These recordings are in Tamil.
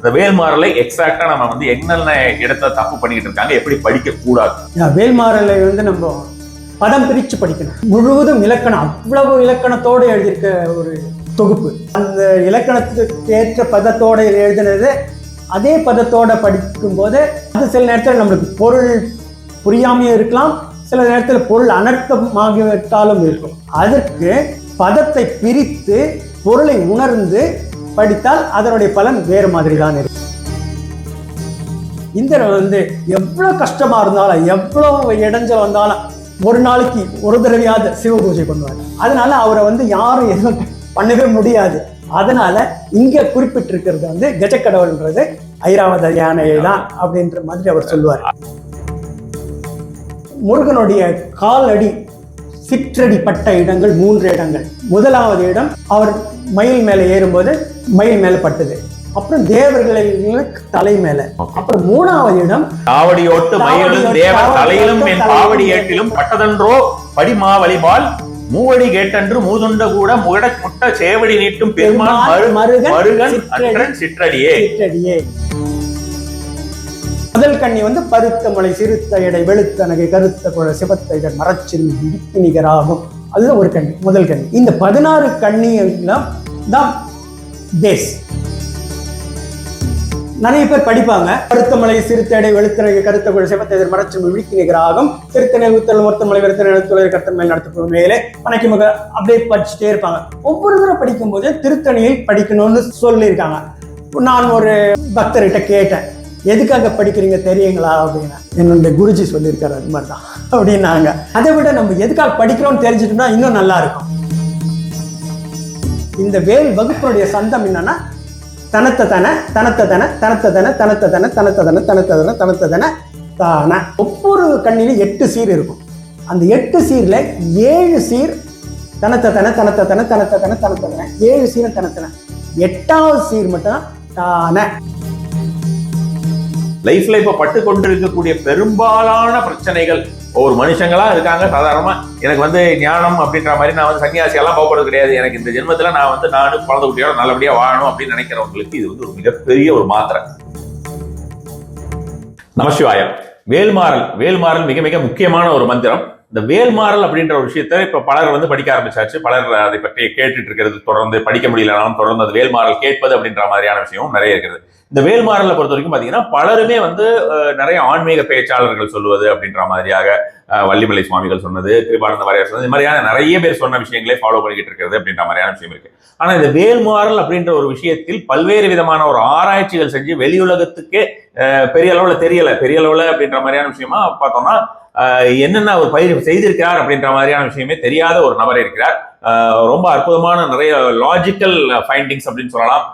இந்த வேல்மாறலை எக்ஸாக்டா நம்ம வந்து என்னென்ன இடத்துல தப்பு பண்ணிக்கிட்டு இருக்காங்க, எப்படி படிக்க கூடாது? வேல்மாறலை நம்ம பதம் பிரிச்சு படிக்கணும். முழுவதும் இலக்கணம், அவ்வளவு இலக்கணத்தோடு எழுதியிருக்க ஒரு தொகுப்பு. அந்த இலக்கணத்துக்கு ஏற்ற பதத்தோட எழுதினது அதே பதத்தோட படிக்கும் போது அது சில நேரத்தில் நம்மளுக்கு பொருள் புரியாமையும் இருக்கலாம், சில நேரத்தில் பொருள் அனர்த்தமாகிவிட்டாலும் இருக்கும். அதற்கு பதத்தை பிரித்து பொருளை உணர்ந்து படித்தால் அதனுடைய பலன் வேறு மாதிரி தான் இருக்கும். இந்திரன் எவ்வளவு கஷ்டமா இருந்தாலும் எவ்வளவு இடைஞ்சல் வந்தாலும் ஒரு நாளைக்கு ஒரு தடவையாவது சிவ பூஜை பண்ணுவார். அதனால அவரை யாரும் எதுவும் பண்ணவே முடியாது. அதனால இங்க குறிப்பிட்டிருக்கிறது கஜக்கடவுள்ன்றது ஐராவத யானையை தான் அப்படின்ற மாதிரி அவர் சொல்லுவார். முருகனுடைய காலடி சிற்றடி பட்ட இடங்கள் 3 இடங்கள். முதலாவது இடம் அவர் மயில் மேல ஏறும்போது மயில் மேல பட்டது, அப்புறம் தேவர்களுக்கு தலை மேல, அப்புறம் 3வது இடம் காவடியோட்டு மயிலும் தேவர் தலையிலும் என் காவடி ஏட்டிலும் பட்டதன்றோ படிமா வழிபால் மூவடி கேட்டன்று மூதுண்ட கூட முகட முட்ட சேவடி நீட்டும் பெருமான் மருகன் அன்றன் சிற்றடியே. முதல் கண்ணி பருத்த மலை சிறுத்த எடை வெளுத்த நகை கருத்த குழ சிவத்த இதழ் மரச்சில் இடிப்பு நிகராகும். அதுதான் ஒரு கண்ணி, முதல் கண்ணி. இந்த 16 கண்ணியெல்லாம் தான் பேஸ். நிறைய பேர் படிப்பாங்க. பருத்தமலை சிறுத்தடை வெளுத்தனை கருத்த குழ சிவத்த இதழ் மரச்சில் இடிப்பு நிகராகும் திருத்தனை உத்தல் ஒருத்தமலை வெறுத்தனை கருத்த மேல் நடத்த மேலே பனைக்கு முக அப்படியே படிச்சுட்டே இருப்பாங்க. ஒவ்வொரு தடவை படிக்கும் போது திருத்தணியில் படிக்கணும்னு சொல்லியிருக்காங்க. நான் ஒரு பக்தர்கிட்ட கேட்டேன், எதுக்காக படிக்கிறீங்க தெரியுங்களா அப்படின்னா, என்னுடைய குருஜி சொல்லியிருக்காரு அது மாதிரி தான் அப்படின்னாங்க. அதை விட நம்ம எதுக்காக படிக்கிறோம்னு தெரிஞ்சுட்டோம்னா இன்னும் நல்லா இருக்கும். இந்த வேல் வகுப்பினுடைய சந்தம் என்னன்னா தனத்தன தனத்தன தனத்தன தனத்தன தனத்தன தனத்தன தனத்தன தான. ஒவ்வொரு கண்ணிலும் 8 சீர் இருக்கும். அந்த 8 சீர்ல 7 சீர் தனத்தன தனத்தன தனத்தன தனத்தன 7 சீர் தனத்தன, 8வது சீர் மட்டும் தான. லைஃப்ல இப்ப பட்டு கொண்டிருக்கக்கூடிய பெரும்பாலான பிரச்சனைகள் ஒரு மனுஷங்களா இருக்காங்க. சாதாரணமா எனக்கு ஞானம் அப்படின்ற மாதிரி நான் சன்னியாசியெல்லாம் போகப்படுறது கிடையாது, எனக்கு இந்த ஜென்மத்துல நான் நானும் குழந்தை குட்டியோட நல்லபடியா வாழணும் அப்படின்னு நினைக்கிறவங்களுக்கு இது ஒரு மிகப்பெரிய ஒரு மாத்திரை. நமசிவாயம். வேல்மாறல் மிக மிக முக்கியமான ஒரு மந்திரம். இந்த வேல்மாறல் அப்படின்ற ஒரு விஷயத்த இப்ப பலர் படிக்க ஆரம்பிச்சாச்சு. பலர் அதை பற்றி கேட்டுட்டு இருக்கிறது, தொடர்ந்து படிக்க முடியலனாலும் தொடர்ந்து அது வேல்மாறல் கேட்பது அப்படின்ற மாதிரியான விஷயமும் நிறைய இருக்குது. இந்த வேல்மாறலை பொறுத்த வரைக்கும் பாத்தீங்கன்னா பலருமே நிறைய ஆன்மீக பேச்சாளர்கள் சொல்லுவது அப்படின்ற மாதிரியாக, வள்ளிமலை சுவாமிகள் சொன்னது, கிருபானந்த வாரியார் சொன்னது, இந்த மாதிரியான நிறைய பேர் சொன்ன விஷயங்களே ஃபாலோ பண்ணிக்கிட்டு இருக்கிறது அப்படின்ற மாதிரியான விஷயம் இருக்கு. ஆனா இந்த வேல்மாறல் அப்படின்ற ஒரு விஷயத்தில் பல்வேறு விதமான ஒரு ஆராய்ச்சிகள் செஞ்சு வெளியுலகத்துக்கே பெரிய அளவுல தெரியல, பெரிய அளவுல அப்படின்ற மாதிரியான விஷயமா பார்த்தோம்னா என்னென்ன அவர் பயிர் செய்திருக்கிறார் அப்படின்ற மாதிரியான விஷயமே தெரியாத ஒரு நபர் இருக்கிறார். ரொம்ப அற்புதமான நிறைய லாஜிக்கல் ஃபைண்டிங்ஸ் அப்படின்னு சொல்லலாம்,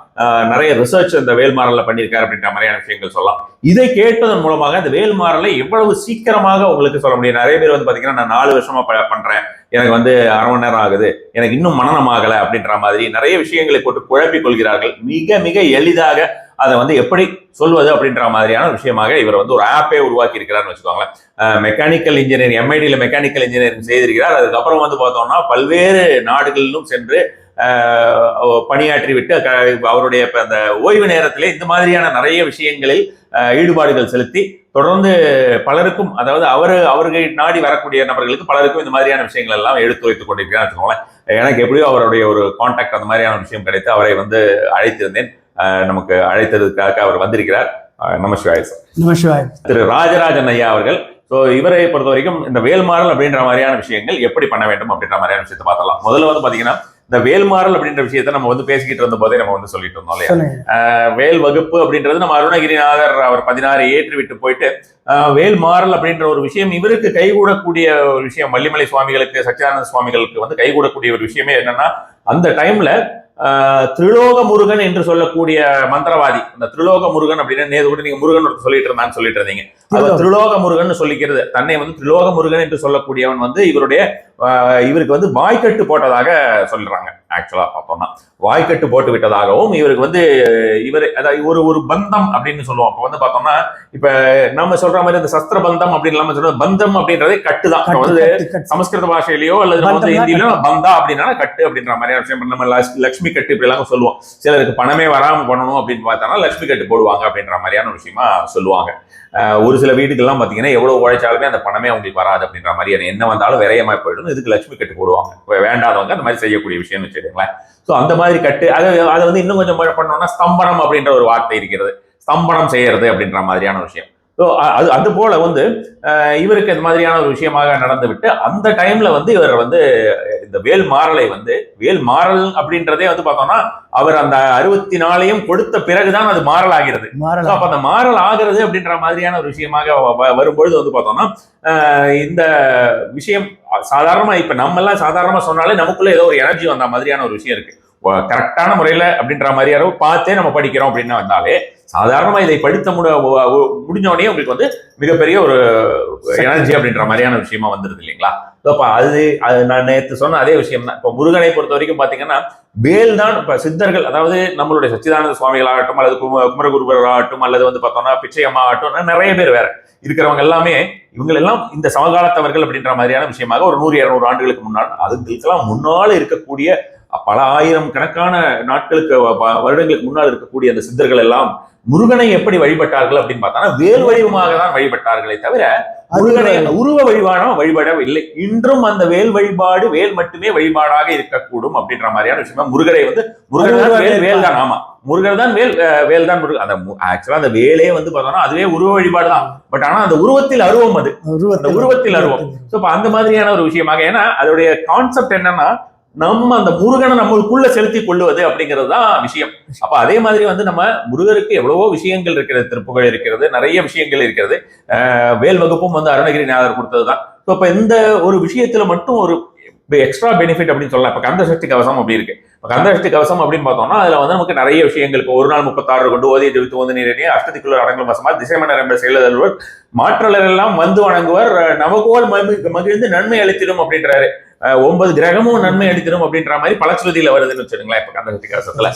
நிறைய ரிசர்ச் இந்த வேல்மாறல்ல பண்ணியிருக்காரு அப்படின்ற மாதிரியான விஷயங்கள் சொல்லலாம். இதை கேட்பதன் மூலமாக இந்த வேல்மாறலை எவ்வளவு சீக்கிரமாக உங்களுக்கு சொல்ல முடியும். நிறைய பேர் பாத்தீங்கன்னா நான் 4 வருஷமா பண்றேன், எனக்கு 1/2 மணி நேரம் ஆகுது, எனக்கு இன்னும் மனனம் ஆகல அப்படின்ற மாதிரி நிறைய விஷயங்களை போட்டு குழப்பிக் கொள்கிறார்கள். மிக மிக எளிதாக அதை எப்படி சொல்வது அப்படின்ற மாதிரியான விஷயமாக இவர் ஒரு ஆப்பே உருவாக்கி இருக்கிறார்னு வச்சுக்கோங்களேன். மெக்கானிக்கல் இன்ஜினியரிங், எம்ஐடியில மெக்கானிக்கல் இன்ஜினியரிங் செய்திருக்கிறார். அதுக்கப்புறம் பார்த்தோம்னா பல்வேறு நாடுகளிலும் சென்று பணியாற்றி விட்டு அவருடைய அந்த ஓய்வு நேரத்திலே இந்த மாதிரியான நிறைய விஷயங்களில் ஈடுபாடுகள் செலுத்தி தொடர்ந்து பலருக்கும், அதாவது அவர்கள் நாடி வரக்கூடிய நபர்களுக்கு பலருக்கும் இந்த மாதிரியான விஷயங்கள் எல்லாம் எடுத்து வைத்துக் கொண்டிருக்கிறான்னு வச்சுக்கோங்களேன். எனக்கு எப்படியோ அவருடைய ஒரு கான்டாக்ட் அந்த மாதிரியான விஷயம் கிடைத்து அவரை அழைத்திருந்தேன். நமக்கு அழைத்ததுக்காக அவர் வந்திருக்கிறார். நமசிவாய சார். நமசிவாய. திரு ராஜராஜன் ஐயா அவர்கள். இவரை பொறுத்த வரைக்கும் இந்த வேல்மாறல் அப்படின்ற மாதிரியான விஷயங்கள் எப்படி பண்ண வேண்டும் அப்படின்ற மாதிரியான விஷயத்தை பார்த்தலாம். முதல்ல பாத்தீங்கன்னா இந்த வேல்மாறல் அப்படின்ற விஷயத்த நம்ம பேசிக்கிட்டு இருந்த போதே நம்ம சொல்லிட்டு இருந்தோம் இல்லையா. வேல் வகுப்பு அப்படின்றது நம்ம அருணகிரிநாதர் அவர் 16 ஏற்றி விட்டு போயிட்டு வேல்மாறல் அப்படின்ற ஒரு விஷயம் இவருக்கு கைகூடக்கூடிய ஒரு விஷயம். வள்ளிமலை சுவாமிகளுக்கு, சச்சிதானந்த சுவாமிகளுக்கு கைகூடக்கூடிய ஒரு விஷயமே என்னன்னா, அந்த டைம்ல திரிலோக முருகன் என்று சொல்லக்கூடிய மந்திரவாதி, அந்த திரிலோக முருகன் அப்படின்னு நேது கூட நீங்க முருகன் சொல்லிட்டு இருந்தான்னு சொல்லிட்டு இருந்தீங்க. அவர் திரிலோக முருகன் சொல்லிக்கிறது, தன்னை திரிலோக முருகன் என்று சொல்லக்கூடியவன் இவருடைய இவருக்கு வந்து வாய்க்கட்டு போட்டதாக சொல்றாங்க. ஆக்சுவலா பார்த்தோம்னா வாய்க்கட்டு போட்டு விட்டதாகவும் இவருக்கு வந்து இவர் அதாவது ஒரு பந்தம் அப்படின்னு சொல்லுவோம். அப்ப வந்து பார்த்தோம்னா இப்ப நம்ம சொல்ற மாதிரி அந்த சஸ்திர பந்தம் அப்படின்னு நம்ம சொல்றது பந்தம் அப்படின்றதே கட்டு தான். வந்து சமஸ்கிருத பாஷையிலயோ அல்லது வந்து ஹிந்தியிலோ பந்தா அப்படின்னா கட்டு அப்படின்ற மாதிரியான விஷயம். நம்ம லட்சுமி கட்டு இப்படி எல்லாம் சொல்லுவோம். சிலருக்கு பணமே வராம பண்ணணும் அப்படின்னு பார்த்தோம்னா லட்சுமி கட்டு போடுவாங்க அப்படின்ற மாதிரியான விஷயமா சொல்லுவாங்க. ஒரு சில வீட்டுக்கெல்லாம் பாத்தீங்கன்னா எவ்வளவு உழைச்சாலுமே அந்த பணமே அவங்களுக்கு வராது அப்படின்ற மாதிரி என்ன வந்தாலும் விரயமா போயிடும். இதுக்கு லட்சுமி கட்டு போடுவாங்க. வேண்டாதவங்க அந்த மாதிரி செய்யக்கூடிய விஷயம்னு வச்சுக்கோங்களேன். ஸோ அந்த மாதிரி கட்டு அதை வந்து இன்னும் கொஞ்சம் பண்ணோம்னா ஸ்தம்பனம் அப்படின்ற ஒரு வார்த்தை இருக்கிறது. ஸ்தம்பனம் செய்யறது அப்படின்ற மாதிரியான விஷயம். ஸோ அது போல வந்து இவருக்கு இந்த மாதிரியான ஒரு விஷயமாக நடந்து விட்டு அந்த டைம்ல வந்து இவர் வந்து இந்த வேல்மாறலை வந்து வேல்மாறல் அப்படின்றதே வந்து பார்த்தோம்னா அவர் அந்த 64 கொடுத்த பிறகுதான் அது மாறல் ஆகிறது. அப்ப அந்த மாறல் ஆகிறது அப்படின்ற மாதிரியான ஒரு விஷயமாக வரும்பொழுது வந்து பார்த்தோம்னா இந்த விஷயம் சாதாரணமா இப்ப நம்ம எல்லாம் சாதாரணமா சொன்னாலே நமக்குள்ள ஏதோ ஒரு எனர்ஜி வந்த மாதிரியான ஒரு விஷயம் இருக்கு. கரெக்டான முறையில அப்படின்ற மாதிரியான பார்த்தே நம்ம படிக்கிறோம் அப்படின்னு வந்தாலே சாதாரணமா இதை படித்த முடிஞ்சோடனே உங்களுக்கு வந்து மிகப்பெரிய ஒரு எனர்ஜி அப்படின்ற மாதிரியான விஷயமா வந்துருது இல்லைங்களா? அப்ப அது நான் நேற்று சொன்ன அதே விஷயம் தான். இப்போ முருகனை பொறுத்த வரைக்கும் பாத்தீங்கன்னா வேல் தான் இப்ப சித்தர்கள், அதாவது நம்மளுடைய சச்சிதானந்த சுவாமிகள் ஆகட்டும் அல்லது குமரகுருபர் ஆகட்டும் அல்லது வந்து பார்த்தோம்னா பிச்சையம்மா ஆகட்டும், நிறைய பேர் வேற இருக்கிறவங்க எல்லாமே இவங்க எல்லாம் இந்த சமகாலத்தவர்கள் அப்படின்ற மாதிரியான விஷயமாக ஒரு 100-200 ஆண்டுகளுக்கு முன்னால் அதுக்கெல்லாம் முன்னால இருக்கக்கூடிய பல ஆயிரம் கணக்கான நாட்களுக்கு வருடங்களுக்கு முன்னால் இருக்கக்கூடிய அந்த சித்தர்கள் எல்லாம் முருகனை எப்படி வழிபட்டார்கள் அப்படின்னு பார்த்தா வேல் வடிவமாக தான் வழிபட்டார்களே தவிர முருகனை உருவ வழிபடவில்லை. இன்றும் அந்த வேல் வழிபாடு வேல் மட்டுமே வழிபாடாக இருக்கக்கூடும் அப்படின்ற மாதிரியான விஷயம். முருகரை வந்து முருகர் வேல் தான். ஆமா, முருகர் தான் வேல் தான் முருகன். அந்த ஆக்சுவலா அந்த வேலே வந்து பார்த்தோம்னா அதுவே உருவ வழிபாடு தான். பட் ஆனா அந்த உருவத்தில் அருவம், அது அந்த உருவத்தில் அருவம். ஸோ அந்த மாதிரியான ஒரு விஷயமாக, ஏன்னா அதோடைய கான்செப்ட் என்னன்னா நம்ம அந்த முருகனை நம்மளுக்குள்ள செலுத்தி கொள்ளுவது அப்படிங்கிறது தான் விஷயம். அப்ப அதே மாதிரி வந்து நம்ம முருகருக்கு எவ்வளவோ விஷயங்கள் இருக்கிறது, திருப்புகழ் இருக்கிறது, நிறைய விஷயங்கள் இருக்கிறது. வேல் வகுப்பும் வந்து அருணகிரிநாதர் கொடுத்ததுதான். இப்ப இந்த ஒரு விஷயத்துல மட்டும் ஒரு எக்ஸ்ட்ரா பெனிஃபிட் அப்படின்னு சொல்லலாம். இப்ப கந்த சஷ்டி கவசம் அப்படி இருக்கு. கந்த சஷ்டி கவசம் அப்படின்னு பார்த்தோம்னா அதுல வந்து நமக்கு நிறைய விஷயங்கள், இப்போ ஒரு நாள் 36 கொண்டு ஓதி ஜெபித்து வந்து நீரே அஷ்டதிக்குள்ள அடங்கல் வசமா திசைமன்னர் என்ற செயலர் மாற்றலர் எல்லாம் வந்து வணங்குவர் நவகோல் மகிழ்ந்து நன்மை அளித்திடும் அப்படின்றாரு. 9 கிரகமும் நன்மை அளித்திடும் அப்படின்ற மாதிரி பலஸ்ருதியில வருதுன்னு வச்சுருங்களேன். இப்ப கந்தசஷ்டி கவசத்துல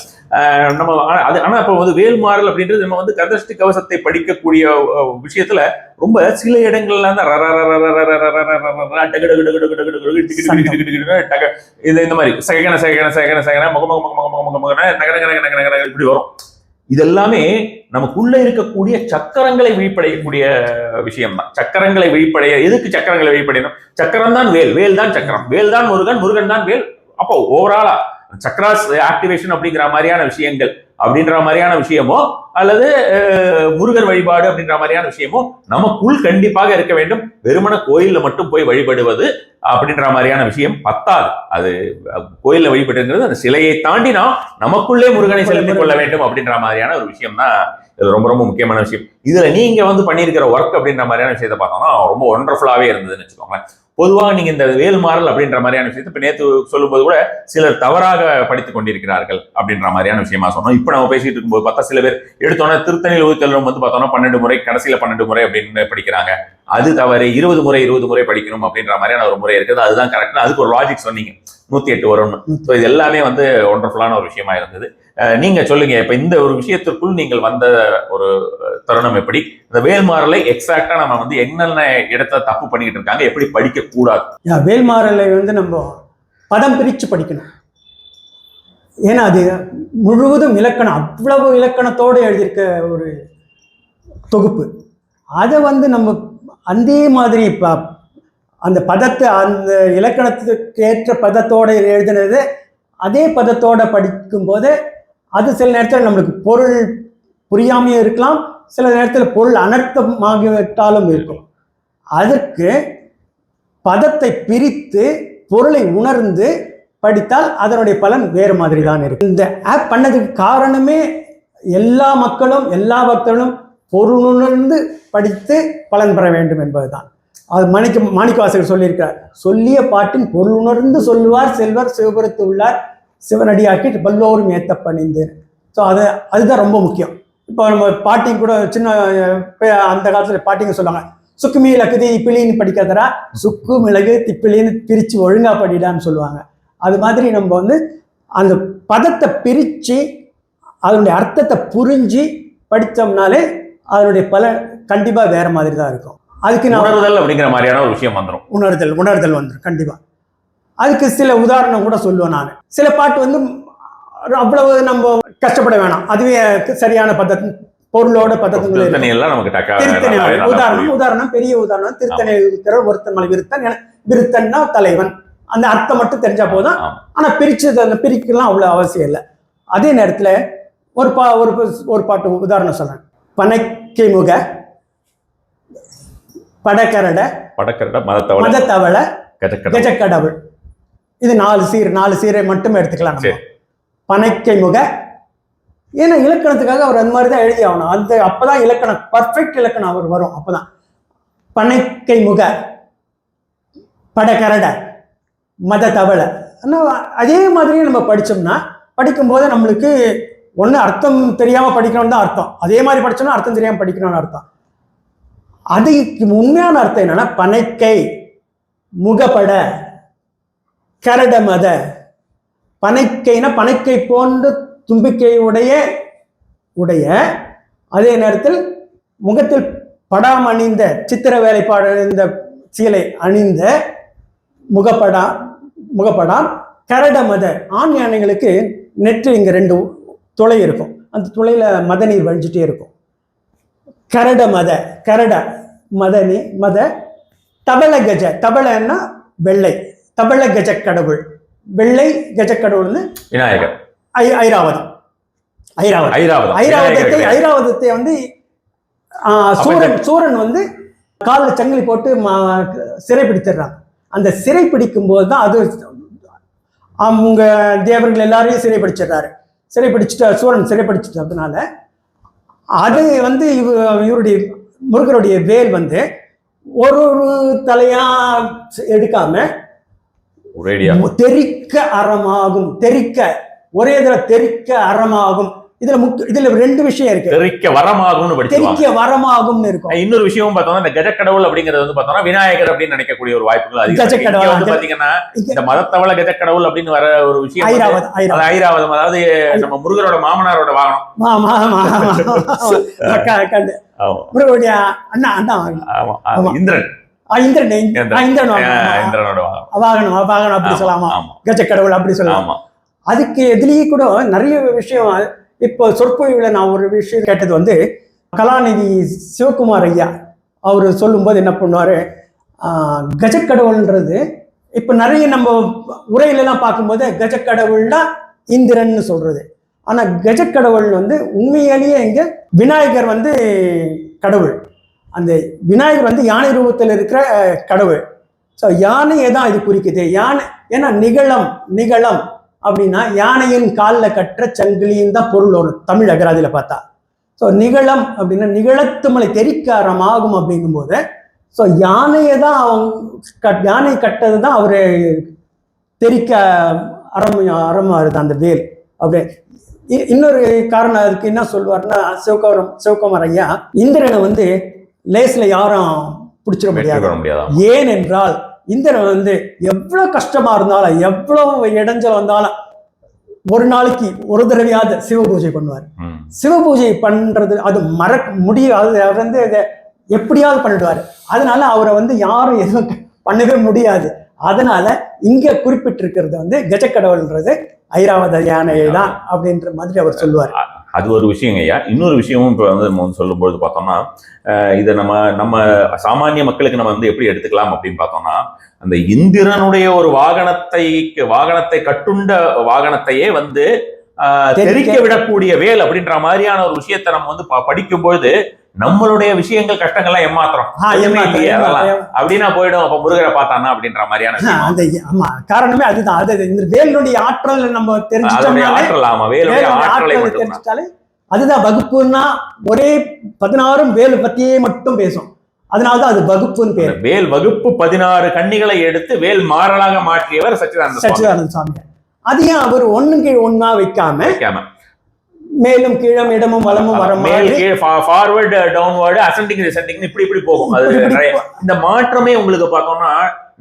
நம்ம அது ஆனா இப்ப வந்து வேல்மாறல் அப்படின்றது நம்ம வந்து கந்தசஷ்டி கவசத்தை படிக்கக்கூடிய விஷயத்துல ரொம்ப சில இடங்கள்ல இந்த மாதிரி சேகன சேகன சேகன சேகன இப்படி வரும். இதெல்லாமே நமக்குள்ள இருக்கக்கூடிய சக்கரங்களை விழிப்படையக்கூடிய விஷயம் தான். சக்கரங்களை விழிப்படைய, எதுக்கு சக்கரங்களை விழிப்படையணும்? சக்கரம் தான் வேல், வேல் தான் சக்கரம், வேல் தான் முருகன், முருகன் தான் வேல். அப்போ ஓவராலா சக்கராஸ் ஆக்டிவேஷன் அப்படிங்கிற மாதிரியான விஷயங்கள் அப்படின்ற மாதிரியான விஷயமோ அல்லது முருகன் வழிபாடு அப்படின்ற மாதிரியான விஷயமோ நமக்குள் கண்டிப்பாக இருக்க வேண்டும். வெறுமன கோயில்ல மட்டும் போய் வழிபடுவது அப்படின்ற மாதிரியான விஷயம் பத்தாது. அது கோயில்ல வழிபட்டுங்கிறது அந்த சிலையை தாண்டி நாம் நமக்குள்ளே முருகனை செலுத்திக் கொள்ள வேண்டும் அப்படின்ற மாதிரியான ஒரு விஷயம் தான் இது. ரொம்ப ரொம்ப முக்கியமான விஷயம். இதுல நீங்க வந்து பண்ணியிருக்கிற ஒர்க் அப்படின்ற மாதிரியான விஷயத்தை பார்த்தோம்னா ரொம்ப ஒண்டர்ஃபுல்லாவே இருந்ததுன்னு வச்சுக்கோங்களேன். பொதுவாக நீங்க இந்த வேல்மாறல் அப்படின்ற மாதிரியான விஷயத்தை இப்ப நேற்று சொல்லும்போது கூட சிலர் தவறாக படித்துக் கொண்டிருக்கிறார்கள் அப்படின்ற மாதிரியான விஷயமா சொன்னோம். இப்ப நம்ம பேசிட்டு இருக்கும்போது பார்த்தா சில பேர் எடுத்தோன்னா திருத்தணியில் ஊத்தலும் வந்து பார்த்தோம்னா 12 முறை, கடைசியில 12 முறை அப்படின்னு படிக்கிறாங்க. அது தவறு. 20 முறை படிக்கணும் அப்படின்ற மாதிரியான ஒரு முறை இருக்குது. அதுதான் கரெக்ட். அதுக்கு ஒரு லாஜிக் சொன்னீங்க, 108 வரும்னு. ஸோ இது எல்லாமே வந்து ஒண்டர்ஃபுல்லான ஒரு விஷயமா இருந்தது. நீங்க சொல்லுங்க, இப்ப இந்த ஒரு விஷயத்திற்குள் நீங்கள் வந்த ஒரு தருணம் எப்படி? இந்த வேல்மாறலை எக்ஸாக்டா நம்ம வந்து என்னென்ன இடத்த தப்பு பண்ணிக்கிட்டு இருக்காங்க, எப்படி படிக்க கூடாது? வேல்மாறலை வந்து நம்ம பதம் பிரிச்சு படிக்கணும். ஏன்னா அது முழுவதும் இலக்கணம், அவ்வளவு இலக்கணத்தோடு எழுதியிருக்க ஒரு தொகுப்பு. அதை வந்து நம்ம அதே மாதிரி அந்த பதத்தை, அந்த இலக்கணத்துக்கு ஏற்ற பதத்தோடு எழுதினது அதே பதத்தோட படிக்கும் போது அது சில நேரத்தில் நம்மளுக்கு பொருள் புரியாமையும் இருக்கலாம், சில நேரத்தில் பொருள் அனர்த்தமாகிவிட்டாலும் இருக்கும். அதற்கு பதத்தை பிரித்து பொருளை உணர்ந்து படித்தால் அதனுடைய பலன் வேறு மாதிரி தான் இருக்கு. இந்த ஆப் பண்ணதுக்கு காரணமே எல்லா மக்களும் எல்லா பக்தர்களும் பொருளுணர்ந்து படித்து பலன் பெற வேண்டும் என்பதுதான். அது மாணிக்கவாசகர் சொல்லியிருக்கார், சொல்லிய பாட்டின் பொருளுணர்ந்து சொல்லுவார் செல்வர் சிவபுரத்து உள்ளார் சிவனடியாக்கி பல்லோரும் ஏத்த பணிந்து. ஸோ அதுதான் ரொம்ப முக்கியம். இப்போ நம்ம பாட்டிங்க கூட சின்ன அந்த காலத்தில் பாட்டிங்க சொல்லுவாங்க, சுக்கு மிளகு திப்பிலின்னு படிக்காதரா, சுக்கு மிளகு திப்பிலின்னு பிரிச்சு ஒழுங்கா படிடான்னு சொல்லுவாங்க. அது மாதிரி நம்ம வந்து அந்த பதத்தை பிரிச்சு அதனுடைய அர்த்தத்தை புரிஞ்சு படித்தோம்னாலே அதனுடைய பலன் கண்டிப்பா வேற மாதிரி தான் இருக்கும். அதுக்கு உணர்தல் அப்படிங்கிற மாதிரியான ஒரு விஷயம் வந்துடும். உணர்தல் வந்துடும் கண்டிப்பா. அதுக்கு சில உதாரணம் கூட சொல்லுவேன் நான். சில பாட்டு வந்து அவ்வளவு நம்ம கஷ்டப்பட வேணாம், அதுவே சரியான பொருளோட பதத்துங்களே எல்லாம் நமக்கு உதாரணம் பெரிய உதாரணம் திருத்தணி ஒருத்தன் மலை விருத்தன்னா தலைவன், அந்த அர்த்தம் மட்டும் தெரிஞ்சா போதும். ஆனா பிரிக்கலாம் அவ்வளவு அவசியம் இல்லை. அதே நேரத்துல ஒரு பாட்டு உதாரணம் சொல்றேன். பனைக்கை முக படக்கரட மதத்தவள கஜக்கடவுள். இது 4 சீரை மட்டும் எடுத்துக்கலாம் நம்ம. பனைக்கை முக, ஏன்னா இலக்கணத்துக்காக அவர் அந்த மாதிரி தான் எழுதி ஆகணும். அந்த அப்பதான் இலக்கணம் பர்ஃபெக்ட் இலக்கணம் அவர் வரும். அப்பதான் பனைக்கை முக படக்கரட மதத்தவள. அதே மாதிரியே நம்ம படிச்சோம்னா படிக்கும்போது நம்மளுக்கு ஒண்ணு அர்த்தம் தெரியாம படிக்கணும்னு தான் அர்த்தம், அதே மாதிரி படிச்சோம்னா அர்த்தம் தெரியாம படிக்கணும்னு அர்த்தம். அதுக்கு உண்மையான அர்த்தம் என்னன்னா பனைக்கை முகப்பட கரட மத. பனைக்கைனா பனைக்கை போன்ற தும்பிக்கை உடைய அதே நேரத்தில் முகத்தில் படாம் அணிந்த சித்திர வேலைப்பாடு இந்த சீலை அணிந்த முகப்படாம் கரட மத. ஆண் யானைகளுக்கு நெற்று இங்க 2 துளை இருக்கும், அந்த துளையில மத நீர் வழிஞ்சிட்டே இருக்கும். கரட மத, கரட மதனி மத தபல கஜ. தபலன்னா வெள்ளை, தபல கஜ கடவுள், வெள்ளை கஜக்கடவுள்னு விநாயகர். ஐராவதத்தை வந்து சூரன் வந்து காலில் சங்கிலி போட்டு சிறை பிடிச்சிடுறாங்க. அந்த சிறை பிடிக்கும் போது தான் அது அவங்க தேவர்கள் எல்லாரையும் சிறை பிடிச்சிடுறாரு. சிறை பிடிச்சிட்டு சூரன் சிறை பிடிச்சிட்டதுனால அது வந்து இவருடைய முருகருடைய வேல் வந்து ஒரு தலையா எடுக்காம தெறிக்க அறமாகும். ஒரே இதுல தெறிக்க அறமாகும். இதுல 2 விஷயம் இருக்கு. தெறிக்க வரமாகும்னு இருக்கும். இன்னொரு விஷயம் பார்த்தோம்னா இந்த கஜக்கடவுள் அப்படிங்கிறது வந்து பார்த்தோம்னா விநாயகர் அப்படின்னு நினைக்கக்கூடிய ஒரு வாய்ப்புகள் அதிகம். பாத்தீங்கன்னா இந்த மதத்தவள கஜக்கடவுள் அப்படின்னு வர ஒரு விஷயம் ஐராவதம், அதாவது நம்ம முருகரோட மாமனாரோட வாகனம். முருகருடைய அண்ணா இந்திரன் வாகனம் அப்படி சொல்லலாமா, கஜக்கடவுள் அப்படி சொல்லலாமா. அதுக்கு எதுலயே கூட நிறைய விஷயம். இப்போ சொற்பொழிவுல நான் ஒரு விஷயம் கேட்டது வந்து கலாநிதி சிவகுமார் ஐயா அவர் சொல்லும்போது என்ன பண்ணுவாரு, கஜக்கடவுள்ன்றது இப்போ நிறைய நம்ம உரையிலெல்லாம் பார்க்கும்போது கஜக்கடவுள்னா இந்திரன்னு சொல்றது. ஆனா கஜக்கடவுள் வந்து உண்மையிலேயே இங்க விநாயகர் வந்து கடவுள். அந்த விநாயகர் வந்து யானை ரூபத்தில் இருக்கிற கடவுள். ஸோ யானையை தான் இது குறிக்குது. யானை ஏன்னா நிகழம் அப்படின்னா யானையின் காலில் கட்டுற சங்கிலின்னு தான் பொருள் வரும் தமிழ் அகராதியில பார்த்தா. ஸோ நிகழம் அப்படின்னா நிகழத்துமலை தெரிக்காரம் ஆகும் அப்படிங்கும்போது ஸோ யானையை தான் யானை கட்டது தான் அவரு தெரிக்க அறமாறுது அந்த வேல். அப்படியே இன்னொரு காரணம் அதுக்கு என்ன சொல்லுவாருன்னா சிவகுமார் ஐயா, இந்திரனை வந்து லேஸ்ல யாரும் பிடிச்சிட முடியாது. ஏனென்றால் இந்திரன் வந்து எவ்வளவு கஷ்டமா இருந்தாலும் எவ்வளவு இடைஞ்சல் வந்தாலும் ஒரு நாளைக்கு ஒரு தடவையாவது சிவ பூஜை பண்ணுவார். சிவ பூஜை பண்றது அது மறக்க முடியாது. அவர் வந்து இதை எப்படியாவது பண்ணிடுவார். அதனால அவரை வந்து யாரும் எதுவும் பண்ணவே முடியாது. அதனால இங்க குறிப்பிட்டிருக்கிறது வந்து கஜக்கடவுள்ன்றது ஐராவத யானையை தான் அப்படின்ற மாதிரி அவர் சொல்லுவார். அது ஒரு விஷயங்க ஐயா. இன்னொரு விஷயமும் இப்போ வந்து நம்ம வந்து சொல்லும்போது பார்த்தோம்னா இதை நம்ம சாமானிய மக்களுக்கு நம்ம வந்து எப்படி எடுத்துக்கலாம் அப்படின்னு பார்த்தோம்னா, அந்த இந்திரனுடைய ஒரு வாகனத்தை கட்டுண்ட வாகனத்தையே வந்து தெரிக்க விடக்கூடிய வேல் அப்படின்ற மாதிரியான ஒரு விஷயத்த நம்ம வந்து படிக்கும்பொழுது நம்மளுடைய விஷயங்கள் கஷ்டங்கள்லாம் ஏமாத்திரம் அப்படின்னா போயிடும். அப்ப முருகரை பார்த்தானா அப்படின்ற மாதிரியான ஆமா காரணமே அதுதான். அது இந்த வேலுடைய ஆற்றல் நம்ம தெரிஞ்சுட்டாலே அதுதான் வகுப்புன்னா. ஒரே 16 வேலு பத்தியே மட்டும் பேசும், அதனாலதான் அது வகுப்புன்னு பேர். வேல் வகுப்பு 16 கன்னிகளை எடுத்து வேல் மாறலாக மாற்றியவர் சச்சிதானந்த சுவாமி. அதையும் அவர் ஒண்ணுக்கு ஒன்னா வைக்காம மேலும் கீழும் இடமும் வலமும் வர மாதிரி ஃபார்வர்டு டவுன்வர்டு அசெண்டிங் டிசெண்டிங் இப்படி போகும். அது இந்த மாற்றமே உங்களுக்கு பார்த்தோம்னா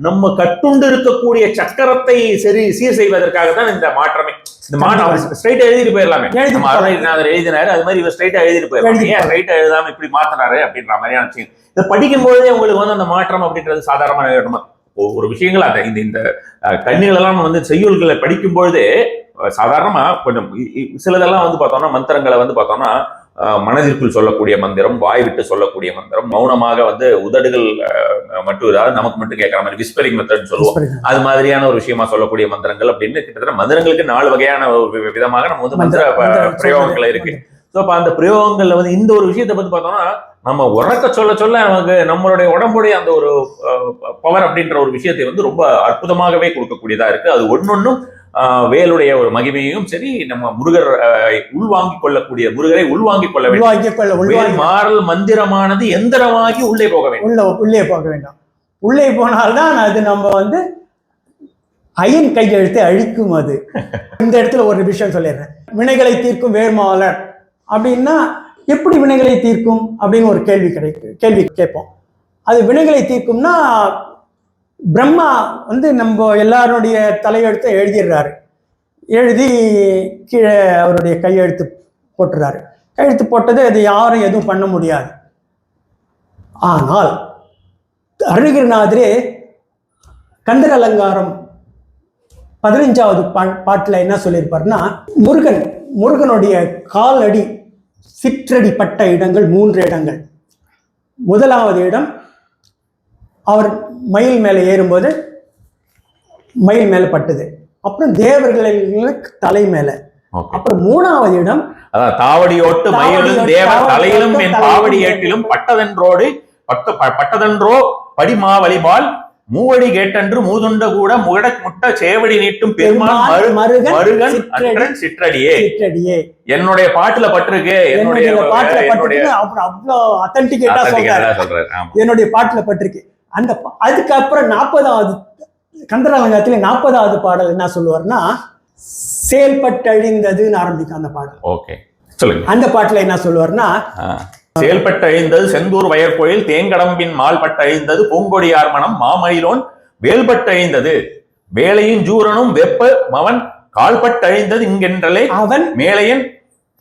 நம்ம கட்டுண்டு இருக்கக்கூடிய சக்கரத்தை சீர் செய்வதற்காக தான் இந்த மாற்றமே. இந்த மாற்றம் ஸ்ட்ரைட்டா எழுதிட்டு போயிடலாமே, எழுதினாரு அது மாதிரி இவர் ஸ்ட்ரைட்டா எழுதிட்டு போயிடலாம். ஏன் ஸ்ட்ரைட்டா எழுதாம இப்படி மாத்தினாரு அப்படின்ற மாதிரியான விஷயம் இதை படிக்கும் பொழுதே உங்களுக்கு வந்து அந்த மாற்றம் அப்படின்றது சாதாரணமான ஒரு விஷயங்கள். அதை இந்த கண்ணிகள் எல்லாம் வந்து செய்யுள்களை படிக்கும் பொழுது சாதாரணமா கொஞ்சம் சிலதெல்லாம் வந்து பார்த்தோம்னா மந்திரங்களை வந்து பார்த்தோம்னா மனதிற்குள் சொல்லக்கூடிய மந்திரம், வாய் விட்டு சொல்லக்கூடிய மந்திரம், மௌனமாக வந்து உதடுகள் மட்டும் அதாவது நமக்கு மட்டும் கேட்கற மாதிரி விஸ்பரிங் மெத்தட் சொல்லுவோம். அது மாதிரியான ஒரு விஷயமா சொல்லக்கூடிய மந்திரங்கள் அப்படின்னு கிட்டத்தட்ட மந்திரங்களுக்கு 4 வகையான ஒரு விதமாக நம்ம வந்து மந்திர பிரயோகங்கள் இருக்கு. ஸோ அப்ப அந்த பிரயோகங்கள்ல வந்து இந்த ஒரு விஷயத்தை பத்தி பார்த்தோம்னா நம்ம உறக்க சொல்ல நமக்கு நம்மளுடைய உடம்புடைய அந்த ஒரு பவர் அப்படின்ற ஒரு விஷயத்தை வந்து ரொம்ப அற்புதமாகவே கொடுக்கக்கூடியதா இருக்கு. அது ஒன்னொன்னும் வேலுடைய ஒரு மகிமையும் சரி, நம்ம முருகர் உள்வாங்கிக் கொள்ளக்கூடிய முருகரை உள்வாங்கிக் கொள்ள வேண்டும். மாறல் மந்திரமானது எந்திரமாகி உள்ளே போக வேண்டும். உள்ளே போக வேண்டும். உள்ளே போனால்தான் அது நம்ம வந்து அயன் கையெழுத்தை அழிக்கும். அது இந்த இடத்துல ஒரு விஷயம் சொல்லிடுறேன். வினைகளை தீர்க்கும் வேள்மாறல் அப்படின்னா எப்படி வினைகளை தீர்க்கும் அப்படின்னு ஒரு கேள்வி கேட்போம். அது வினைகளை தீர்க்கும்னா பிரம்மா வந்து நம்ம எல்லாருடைய தலையெழுத்தை எழுதிடுறாரு. எழுதி கீழே அவருடைய கையெழுத்து போட்டுறாரு. கையெழுத்து போட்டது அது யாரும் எதுவும் பண்ண முடியாது. ஆனால் அருணகிரிநாதரே கந்தர் அலங்காரம் 15வது பாட்டில் என்ன சொல்லியிருப்பாருன்னா, முருகனுடைய காலடி சிற்றடி பட்ட இடங்கள் 3 இடங்கள். முதலாவது இடம் அவர் மயில் மேலே ஏறும்போது மயில் மேலே பட்டது. அப்புறம் தேவர்களுக்கு தலை மேல. அப்புறம் 3வது இடம் தாவடியோட்டு மயிலும் தேவர் தலையிலும் என் பாவடி ஏட்டிலும் பட்டதன்றோ படிமா வழிபால் மூவடி கேட்டன்று மூதுண்ட கூட முட்ட சேவடி நீட்டும் பெருமாள் மருகன் சிற்றடியே என்னுடைய பாட்டுல பட்டிருக்கு. அவ்வளோ அத்தன்டிகேட்டா சொல்றாரு. என்னுடைய பாட்டுல பட்டிருக்கு. அந்த அதுக்கப்புறம் 40வது கந்தர் அலங்காரத்துல 40வது பாடல் என்ன சொல்லுவார்னா, செயல்பட்டழிந்ததுன்னு ஆரம்பிக்கும் அந்த பாடல். ஓகே, சொல்லுங்க. அந்த பாட்டுல என்ன சொல்லுவார்னா, செயல்பட்டு அழிந்தது செந்தூர் வயற்கோயில் தேங்கடம்பின் மால்பட்டு அழிந்தது பூங்கொடியார் மனம் மாமயிலோன் வேல்பட்டு அழிந்தது வேலையின் ஜூரனும் வெப்ப மவன் கால்பட்டு அழிந்தது இங்கென்றலே அவன் மேலையன்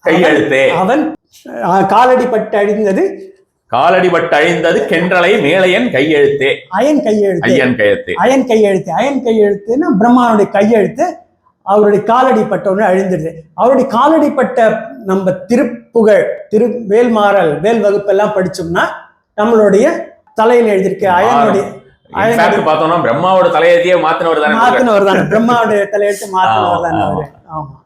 கையெழுத்தே. அவன் காலடிப்பட்டு அழிந்தது காலடிபட்டு அழிந்தது கென்றலை மேலையன் கையெழுத்தே. அயன் கையெழுத்து. அயன் கையெழுத்துன்னா பிரம்மாவுடைய கையெழுத்து. அவருடைய காலடிப்பட்ட ஒன்று அழிந்துடுது. அவருடைய காலடிப்பட்ட நம்ம திருப்புகழ் வேல்மாறல் வேல் வகுப்பெல்லாம் படிச்சோம்னா நம்மளுடைய தலையில் எழுதியிருக்கு அயனுடைய பார்த்தோம்னா பிரம்மாவோட தலையெழுத்தையே மாத்தினவர் தானே பிரம்மாவுடைய தலையெழுத்து மாத்தினவர் தானே அவரு. ஆமா.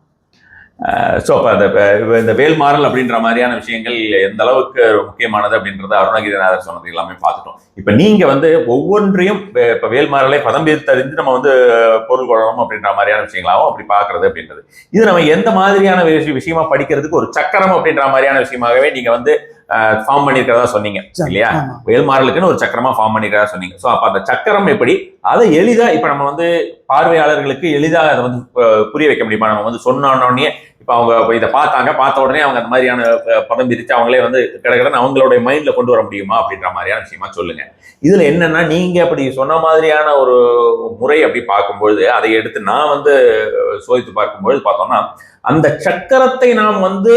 ஸோ அப்போ இந்த வேல்மாறல் அப்படின்ற மாதிரியான விஷயங்கள் எந்த அளவுக்கு முக்கியமானது அப்படின்றத அருணகிரிநாதர் சொன்னது எல்லாமே பார்த்துட்டோம். இப்போ நீங்கள் வந்து ஒவ்வொன்றையும் இப்போ வேல்மாறலை பதம் பிரித்தறிந்து நம்ம வந்து பொருள் கொள்ளணும் அப்படின்ற மாதிரியான விஷயங்களாகவும் அப்படி பார்க்கறது அப்படின்றது இது நம்ம எந்த மாதிரியான விஷயமா படிக்கிறதுக்கு ஒரு சக்கரம் அப்படின்ற மாதிரியான விஷயமாகவே நீங்கள் வந்து ஃபார்ம் பண்ணிருக்கிறதா சொன்னீங்க இல்லையா? வேல்மாறலுக்குன்னு ஒரு சக்கரமா ஃபார்ம் பண்ணிருக்கிறதா சொன்னீங்க. ஸோ அப்போ அந்த சக்கரம் எப்படி அதை எளிதா இப்போ நம்ம வந்து பார்வையாளர்களுக்கு எளிதாக அதை வந்து புரிய வைக்க முடியுமா? நம்ம வந்து சொன்னோடனே இப்போ அவங்க இதை பார்த்த உடனே அவங்க அந்த மாதிரியான பதம் பிரித்து அவங்களே வந்து கிடக்கிறன்னு அவங்களுடைய மைண்ட்ல கொண்டு வர முடியுமா அப்படின்ற மாதிரியான விஷயமா சொல்லுங்க. இதுல என்னன்னா நீங்க அப்படி சொன்ன மாதிரியான ஒரு முறை அப்படி பார்க்கும்பொழுது அதை எடுத்து நான் வந்து சோதித்து பார்க்கும்பொழுது பார்த்தோம்னா அந்த சக்கரத்தை நாம் வந்து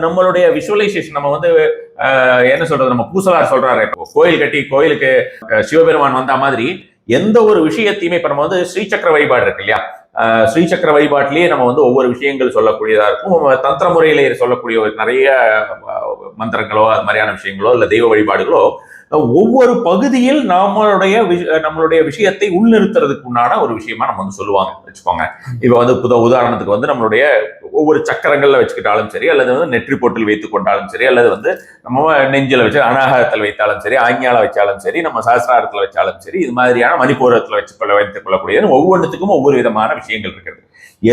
நம்மளுடைய விஷுவலைசேஷன் நம்ம வந்து என்ன சொல்றது, நம்ம பூசலார் சொல்றாரு, இப்போ கோயில் கட்டி கோயிலுக்கு சிவபெருமான் வந்த மாதிரி எந்த ஒரு விஷயத்தையுமே இப்ப நம்ம வந்து ஸ்ரீசக்கர வழிபாடு இருக்கு இல்லையா? ஸ்ரீசக்கர வழிபாட்டிலேயே நம்ம வந்து ஒவ்வொரு விஷயங்கள் சொல்லக்கூடியதா இருக்கும். தந்திர முறையில சொல்லக்கூடிய நிறைய மந்திரங்களோ அது மாதிரியான விஷயங்களோ இல்ல தெய்வ வழிபாடுகளோ ஒவ்வொரு பகுதியில் நம்மளுடைய விஷயத்தை உள்நிறுத்துறதுக்கு உண்டான ஒரு விஷயமா நம்ம வந்து சொல்லுவாங்க வச்சுக்கோங்க. இப்ப வந்து உதாரணத்துக்கு வந்து நம்மளுடைய ஒவ்வொரு சக்கரங்கள்ல வச்சுக்கிட்டாலும் சரி, அல்லது வந்து நெற்றி போட்டில் வைத்துக் கொண்டாலும் சரி, அல்லது வந்து நம்ம நெஞ்சில வச்சு அனாகரத்தில் வைத்தாலும் சரி, ஆஞ்ஞால வச்சாலும் சரி, நம்ம சஹஸ்ராரத்துல வச்சாலும் சரி, இது மாதிரியான மணிப்பூரத்துல வைத்துக் கொள்ளக்கூடிய ஒவ்வொன்றுத்துக்கும் ஒவ்வொரு விதமான விஷயங்கள் இருக்கிறது.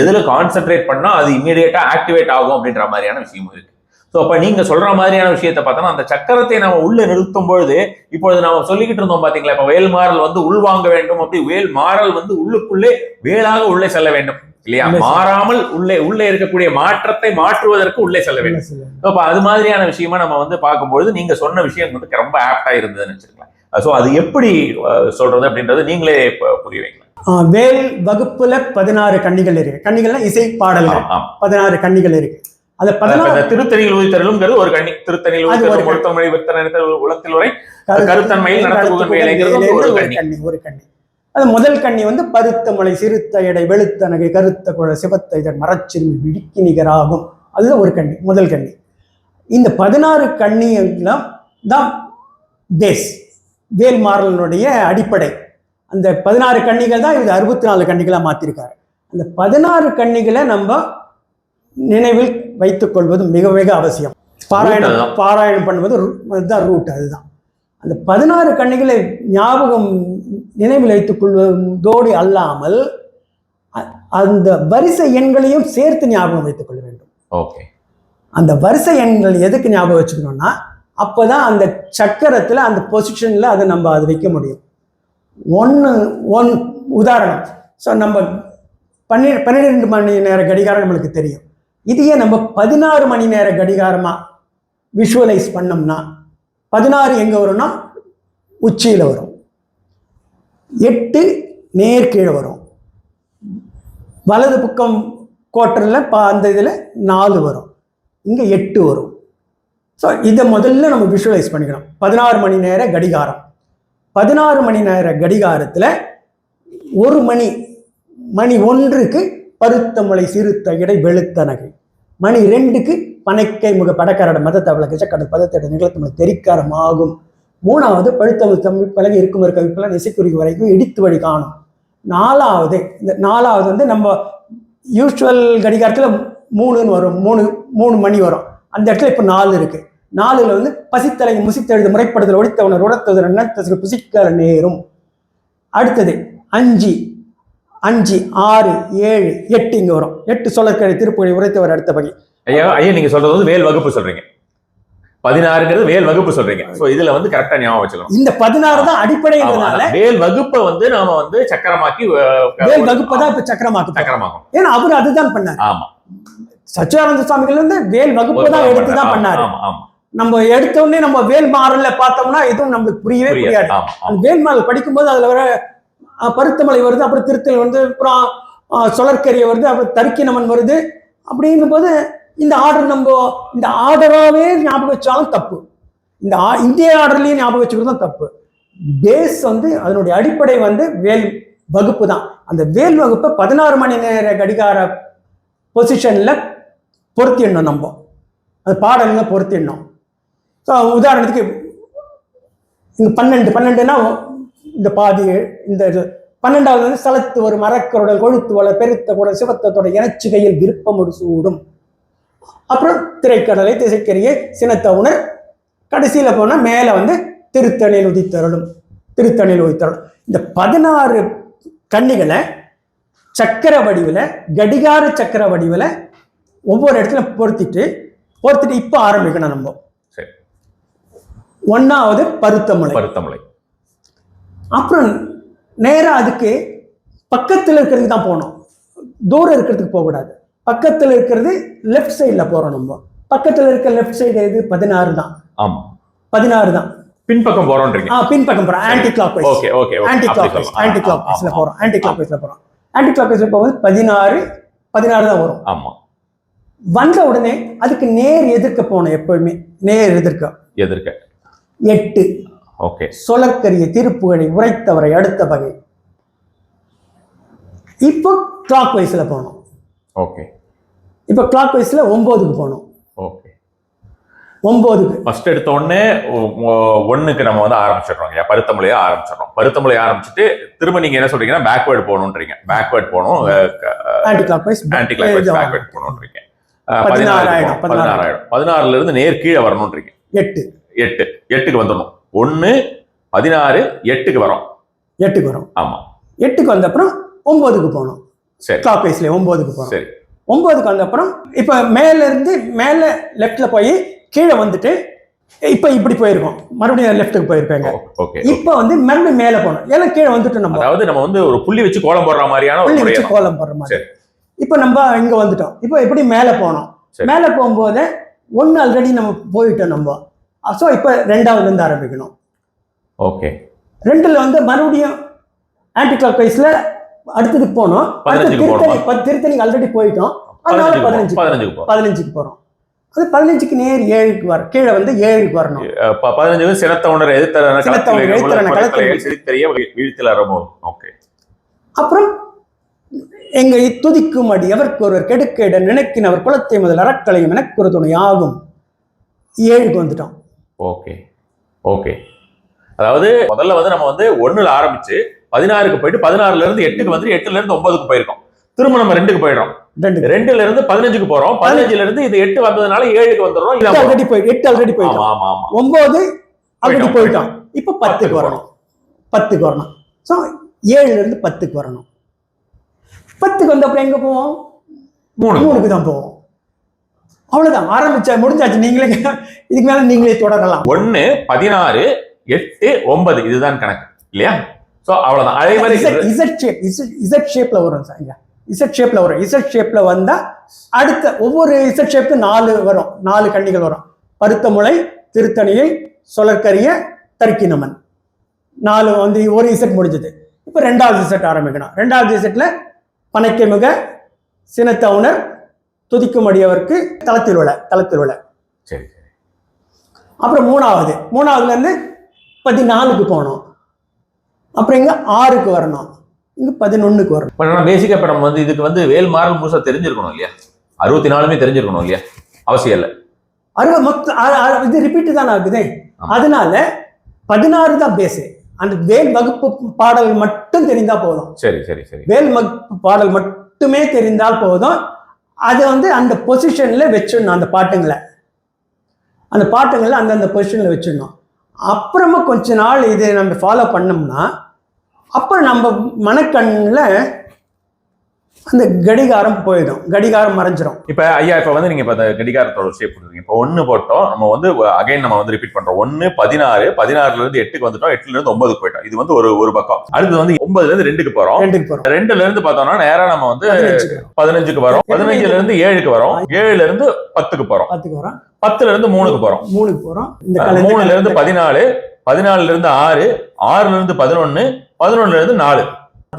எதுல கான்சென்ட்ரேட் பண்ணா அது இமீடியட்டா ஆக்டிவேட் ஆகும் அப்படின்ற மாதிரியான விஷயமும் இருக்கு. ஸோ அப்போ நீங்க சொல்ற மாதிரியான விஷயத்தை பார்த்தோம்னா அந்த சக்கரத்தை நம்ம உள்ள நிறுத்தும் பொழுது இப்பொழுது நம்ம சொல்லிக்கிட்டு இருந்தோம் பாத்தீங்களா, இப்போ வேல்மாறல் வந்து உள்வாங்க வேண்டும், அப்படி வேல்மாறல் வந்து உள்ளுக்குள்ளே வேலாக உள்ளே செல்ல வேண்டும். இல்லையா? மாறாமல் உள்ளே இருக்கக்கூடிய மாற்றத்தை மாற்றுவதற்கு உள்ளே செல்ல வேண்டும். அப்ப அது மாதிரியான விஷயமா நம்ம வந்து பார்க்கும்பொழுது நீங்க சொன்ன விஷயம் வந்து ரொம்ப ஆப்டா இருந்ததுன்னு வச்சுக்கலாம். சோ அது எப்படி சொல்றது அப்படின்றது நீங்களே புரிய வைக்கலாம். வேல் வகுப்புல 16 கன்னிகள் இருக்கு. கன்னிகள்னா இசை பாடல்கள் 16 கன்னிகள் இருக்கு. அது 16 திருத்தணியில் உதித்தருளுங்கிறது ஒரு கன்னி. திருத்தணியில் உதித்தருளும் ஒருத்தமொழி வித்தனை உலகத்தில் உரை கருத்தன்மையில் ஒரு கன்னி. அது முதல் கன்னி வந்து பருத்த மலை சிறுத்த எடை வெளுத்த நகை கருத்த குழ சிவத்த இதன் மரச்சிறுமி விழிக்கு நிகராகும். அதுதான் ஒரு கன்னி, முதல் கன்னி. இந்த 16 கன்னியெல்லாம் தான் பேஸ், வேல்மாறலனுடைய அடிப்படை. அந்த 16 கன்னிகள் தான் இது 64 கன்னிகளா மாத்திருக்காரு. அந்த 16 கன்னிகளை நம்ம நினைவில் வைத்துக் கொள்வது மிக மிக அவசியம். பாராயணம் பண்ணுவது அதுதான் ரூட். அதுதான் அந்த 16 கன்னிகளை ஞாபகம் நினைவில் வைத்துக் கொள்வதோடு அல்லாமல் அந்த வரிசை எண்களையும் சேர்த்து ஞாபகம் வைத்துக் கொள்ள வேண்டும். ஓகே. அந்த வரிசை எண்கள் எதுக்கு ஞாபகம் வச்சுக்கணும்னா அப்பதான் அந்த சக்கரத்துல அந்த பொசிஷன்ல அதை நம்ம அதை வைக்க முடியும். ஒன் உதாரணம். ஸோ நம்ம 12 மணி நேர கடிகாரம் நம்மளுக்கு தெரியும். இதையே நம்ம 16 மணி நேர கடிகாரமா விஷுவலைஸ் பண்ணோம்னா 16 எங்க வரும்னா உச்சியில வரும், 8 நேர்கீழே வரும், வலது பக்கம் கோட்டரில் அந்த இதில் 4 வரும், இங்கே 8 வரும். ஸோ இதை முதல்ல நம்ம விஷுவலைஸ் பண்ணிக்கணும். 16 மணி நேர கடிகாரம். 16 மணி நேர கடிகாரத்தில் ஒரு மணி 1க்கு பருத்த முளை சிறுத்த இடை வெளுத்த நகை, மணி 2க்கு பனைக்கை முக படக்கரட மதத்தவள கிச்சக்கடல் பதத்திட நிகழ்த்தமிழ் தெரிக்காரம் ஆகும். 3வது பழுத்தமிழ் தமிழ் பழகி இருக்கும் ஒரு கவிப்பெல்லாம் இசைக்குறி வரைக்கும் இடித்து வழி காணும். 4வது வந்து நம்ம யூஸ்வல் கடிகாரத்தில் 3ன்னு வரும், 3 மணி வரும். அந்த இடத்துல இப்போ 4 இருக்கு. 4ல் வந்து பசித்தலை முசித்தெழுது முறைப்படுதல் ஒடித்தவனர் உடத்தது நன்னத்தசு புசிக்கிற நேரும். அடுத்தது 5, 6, 7, 8 இங்க வரும். 8 சொல்லற்கரை திருப்புகழை உரைத்தவர் அடுத்த பகை. ஐயா நீங்க சொல்றது வந்து வேல் வகுப்பு சொல்றீங்க, 16ங்கிறது வேல் வகுப்பு சொல்றீங்க. சோ இதுல வந்து கரெக்டா ஞாபகம் வச்சுக்கணும். இந்த 16 தான் அடிப்படைங்கிறதுனால வேல் வகுப்பை வந்து நாம வந்து சக்கரமாக்கி வேல் வகுப்பை தான் இப்ப சக்கரமாக்கும். ஏன்னா அவரு அதுதான் பண்ணாரு. ஆமா, சச்சிதானந்த சுவாமிகள் வந்து வேல் வகுப்பை தான் எடுத்து தான் பண்ணாரு. நம்ம எடுத்த உடனே நம்ம வேல்மாறல்ல பார்த்தோம்னா எதுவும் நம்மளுக்கு புரியவே புரியாது. அந்த வேல்மாறல் படிக்கும்போது அதுல வர பருத்தமலை வருது, அப்புறம் திருத்தல் வந்து, அப்புறம் சொலற்கரிய வருது, அப்புறம் தருக்கினமன் வருது. அப்படின்னும் போது இந்த ஆர்டர் நம்ம இந்த ஆர்டராகவே ஞாபகம் வச்சாலும் தப்பு, இந்த இந்திய ஆர்டர்லயும் ஞாபகம் வச்சுக்கிறது தான் தப்பு. பேஸ் வந்து அதனுடைய அடிப்படை வந்து வேல் வகுப்பு தான். அந்த வேல் வகுப்பை 16 மணி நேர கடிகார பொசிஷன்ல பொருத்திடணும். நம்ம அது பாடல்ல பொருத்திடணும். ஸோ உதாரணத்துக்கு இங்க 12னா இந்த பாதி, இந்த 12வது வந்து சலத்து ஒரு மரக்கருடல் கொழுத்து வள பெருத்த குடல் சிவத்தத்தோட இனச்சுகையில் விருப்பமுடு சூடும். அப்புறம் திரைக்கடலை திசைக்கரியை சினத்த உணர். கடைசியில் போனால் மேலே வந்து திருத்தணியில் உதித்தருளும். இந்த 16 கன்னிகளை சக்கர வடிவில், கடிகார சக்கர வடிவில் ஒவ்வொரு இடத்துல பொருத்திட்டு இப்போ ஆரம்பிக்கணும். நம்ம 1வது பருத்தமலை. அப்புறம் நேரா அதுக்கு பக்கத்தில் இருக்கிறதுக்கு தான் போகணும், தூரம் இருக்கிறதுக்கு போகக்கூடாது. பக்கத்தில் இருக்கிறது லெஃப்ட் சைடில் போகிறோம். நம்ம பக்கத்தில் இருக்க லெஃப்ட் சைடு எது? 16 தான். ஆமாம், 16 தான். பின்பக்கம் போகிறோம். பின்பக்கம் போகிறோம். ஆன்டி கிளாக் வைஸ் போகிறோம். ஆன்டி கிளாக் வைஸ்ல போகும்போது 16 தான் வரும். ஆமாம். வந்த உடனே அதுக்கு நேர் எதிர்க்க போகணும். எப்பவுமே நேர் எதிர்க்க 8. ஓகே. சொலற்கரிய திருப்புகழை உரைத்தவரை அடுத்த வகை. இப்போ கிளாக் வைஸ்ல போகணும். ஓகே. இப்போ கிளாக் வைஸ்ல 9க்கு போகணும். ஓகே. 9க்கு ஃபர்ஸ்ட் எடுத்த உடனே 1க்கு நம்ம வந்து ஆரம்பிச்சிடுறோம். பருத்தமலையா ஆரம்பிச்சுட்டு திரும்ப நீங்க என்ன சொல்றீங்கன்னா பேக்வேர்டு போகணும்ன்றீங்க. பேக்வேர்ட் போகணும், ஆன்டி கிளாக் வைஸ் பேக்வேர்ட் போகணும்ன்றீங்க. 16 16ல இருந்து நேர் கீழே வரணும்ன்றீங்க. 8க்கு வந்துடணும். 1, 16, 8க்கு வரும். ஆமா. 8க்கு வந்த அப்புறம் 9க்கு போகணும். சரி. கிளாக் வைஸ்ல 9க்கு போகணும். சரி. 9க்கு வந்த அப்புறம் இப்ப மேல லெஃப்ட்ல போய் கீழே வந்துட்டு இப்ப இப்படி போயிருக்கோம், மறுபடியும் லெஃப்ட்டுக்கு போயிருக்காங்க. இப்ப வந்து மறுபடியும் மேல போகணும். ஏன்னா கீழே வந்துட்டு நம்ம வந்து ஒரு புள்ளி வச்சு கோலம் போடுற மாதிரியான இப்போ நம்ம இங்க வந்துட்டோம். இப்போ எப்படி மேலே போனோம்? சரி. மேலே போகும்போது 1 ஆல்ரெடி நம்ம போயிட்டோம் நம்ம. ஸோ இப்போ 2வது இருந்து ஆரம்பிக்கணும். ஓகே. 2ல வந்து மறுபடியும் ஆன்டி கிளாக் வைஸ்ல அடுத்ததுக்கு போனோம். திருத்தணிக்கு ஆல்ரெடி போயிட்டோம். அதனால 15க்கு போறோம். அது 15க்கு நேர் 7க்கு வர, கீழே வந்து 7க்கு வரணும். 15 சினத்தவுணர் அப்புறம் எங்க துதிக்கும் அடி எவருக்கு ஒருவர் கெடுக்கேட நினைக்கினவர் குலத்தை முதல் அறக்கலையும் எனக்கு ஒரு துணை ஆகும். 7க்கு வந்துட்டோம். Okay okay. அதாவது முதல்ல வந்து நம்ம வந்து 1ல ஆரம்பிச்சு 16க்கு போயிட்டு 16ல இருந்து 8க்கு வந்து 8ல இருந்து 9க்கு போயிருக்கோம். திரும்ப நம்ம 2க்கு போயிடுறோம். 2ல இருந்து 15க்கு போறோம். 15ல இருந்து இது 8 வந்ததுனால 7க்கு வந்துடுறோம். 8 ஆல்ரெடி போயிட்டோம். ஆமா ஆமா. 9 ஆல்ரெடி போயிட்டோம். இப்போ 10க்கு வரணும். 10க்கு வரணும். ஸோ 7ல இருந்து 10க்கு வரணும். 10க்கு வந்து அப்புறம் எங்க போவோம்? 3க்கு தான் போவோம். அவ்வளவுதான், ஆரம்பிச்சா முடிஞ்சாச்சு. நீங்களே இதுக்கு மேல நீங்களே தொடரலாம். 1 16 8 9 இதுதான் கணக்கு இல்லையா? சோ அவ்வளவுதான். அதே மாதிரி இசட் ஷேப்ல வரும் சார். இசட் ஷேப்ல வரும். இசட் ஷேப்ல வந்தா அடுத்த ஒவ்வொரு இசட் ஷேப்க்கு 4 வரும். 4 கண்ணிகள் வரும். பருத்த முளை, திருத்தணியை, சொலற்கரிய, தர்க்கினமன், 4 வந்து ஒரு இசட் முடிஞ்சது. இப்போ 2வது இசட் ஆரம்பிக்கணும். 2வது இசட்ல பனைக்கைமுக, சினத்தவுணர், துதிக்கும் அடியவருக்கு, தளத்தில் உள்ள. சரி. அப்புறம் 3வதுல இருந்து 14க்கு போகணும். அப்புறம் இங்க 6க்கு வரணும். இங்க 11க்கு வரணும். இப்போ பேசிக்கா இப்போ நம்ம வந்து இதுக்கு வந்து வேல் மாறல் முழுசா தெரிஞ்சிருக்கணும் இல்லையா? 64மே தெரிஞ்சிருக்கணும் இல்லையா? அவசியம் இல்லை. இது ரிப்பீட் தான் ஆகுது. அதனால 16 தான் பேசு. அந்த வேல் வகுப்பு பாடல் மட்டும் தெரிந்தா போதும். சரி. வேல் வகுப்பு பாடல் மட்டுமே தெரிந்தால் போதும். அது வந்து அந்த பொசிஷன்ல வச்சிடணும். அந்த பாட்டுங்களை அந்தந்த பொசிஷன்ல வச்சிடணும். அப்புறமா கொஞ்ச நாள் இதை நம்ம ஃபாலோ பண்ணோம்னா அப்புறம் நம்ம மனக்கண்ணில் அந்த கடிகாரம் போயிடும். கடிகாரம் மறைஞ்சிரும். இப்ப ஐயா இப்ப வந்து நீங்க அந்த கடிகாரத்தோட ஷேப் கொடுத்தீங்க. இப்போ 1 போட்டோம். நம்ம வந்து அகைன் நம்ம வந்து ரிப்பீட் பண்றோம். 1 16 16ல இருந்து 8க்கு வந்துட்டோம். 8ல இருந்து 9க்கு போயிட்டோம். இது வந்து ஒரு பக்கம். அடுத்து வந்து 9ல இருந்து 2க்கு போறோம். 2ல இருந்து பார்த்தோம்னா நேரா நம்ம வந்து 15க்கு வரோம். 15ல இருந்து 7க்கு வரோம். 7ல இருந்து 10க்கு போறோம். 10ல இருந்து 3க்கு போறோம். 3ல இருந்து 14, 14ல இருந்து 6, 6ல இருந்து 11, 11ல இருந்து 4.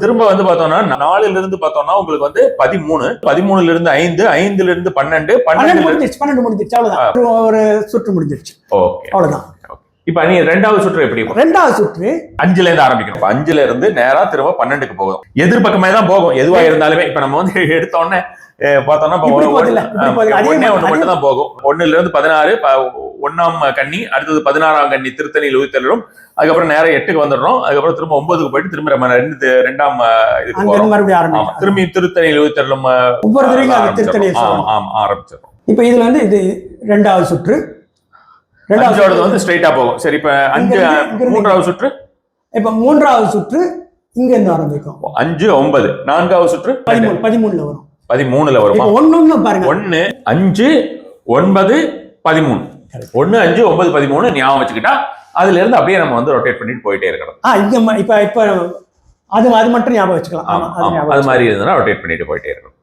திரும்ப வந்து பார்த்தோம்னா 4ல இருந்து பார்த்தோம்னா உங்களுக்கு வந்து 13, 13ல இருந்து 5, 5ல இருந்து 12, 12 முடிஞ்சிருச்சு. அவ்வளவுதான், ஒரு சுற்று முடிஞ்சிருச்சு. ஓகே, அவ்வளவுதான். இப்ப நீ 2வது சுற்று எப்படி? 2வது சுற்று 5ல இருந்து ஆரம்பிக்கணும். 5ல இருந்து நேரா திரும்ப 12க்கு போகும். எதிர்பக்கமே தான் போகும் எதுவா இருந்தாலுமே. இப்ப நம்ம வந்து எடுத்த உடனே பார்த்தோம்னா ஒண்ணு மட்டும் தான் போகும். 1ல இருந்து 16 1ஆம் கன்னி, அடுத்தது 16ஆம் கன்னி திருத்தணியில் உயிர்த்தெழும். அதுக்கப்புறம் நேரம் 8க்கு வந்துடுறோம். அதுக்கப்புறம் திரும்ப 9க்கு போயிட்டு திரும்ப நம்ம 2ஆம் இதுக்கு போறோம். திரும்பி திருத்தணியில் உயிர்த்தெழும் ஆரம்பிச்சிடும். இப்ப இதுல வந்து இது 2வது சுற்று. 5வது வந்து ஸ்ட்ரைட்டா போகும். சரி, இப்ப 3வது சுற்று. இப்ப 3வது சுற்று இங்க இருந்து ஆரம்பிக்கும். 5 9. 4வது சுற்று 13ல வரும். 13ல வரும். 1 பாருங்க. 1 5 9 13. 1 5 9 13 ஞாபகம் வச்சுக்கிட்டா அதுல இருந்து அப்படியே நம்ம வந்து ரொட்டேட் பண்ணிட்டு போயிட்டே இருக்கணும். இப்ப அது மட்டும் ஞாபகம் வச்சுக்கலாம். அது மாதிரி இருந்ததுன்னா ரொட்டேட் பண்ணிட்டு போயிட்டே இருக்கணும்.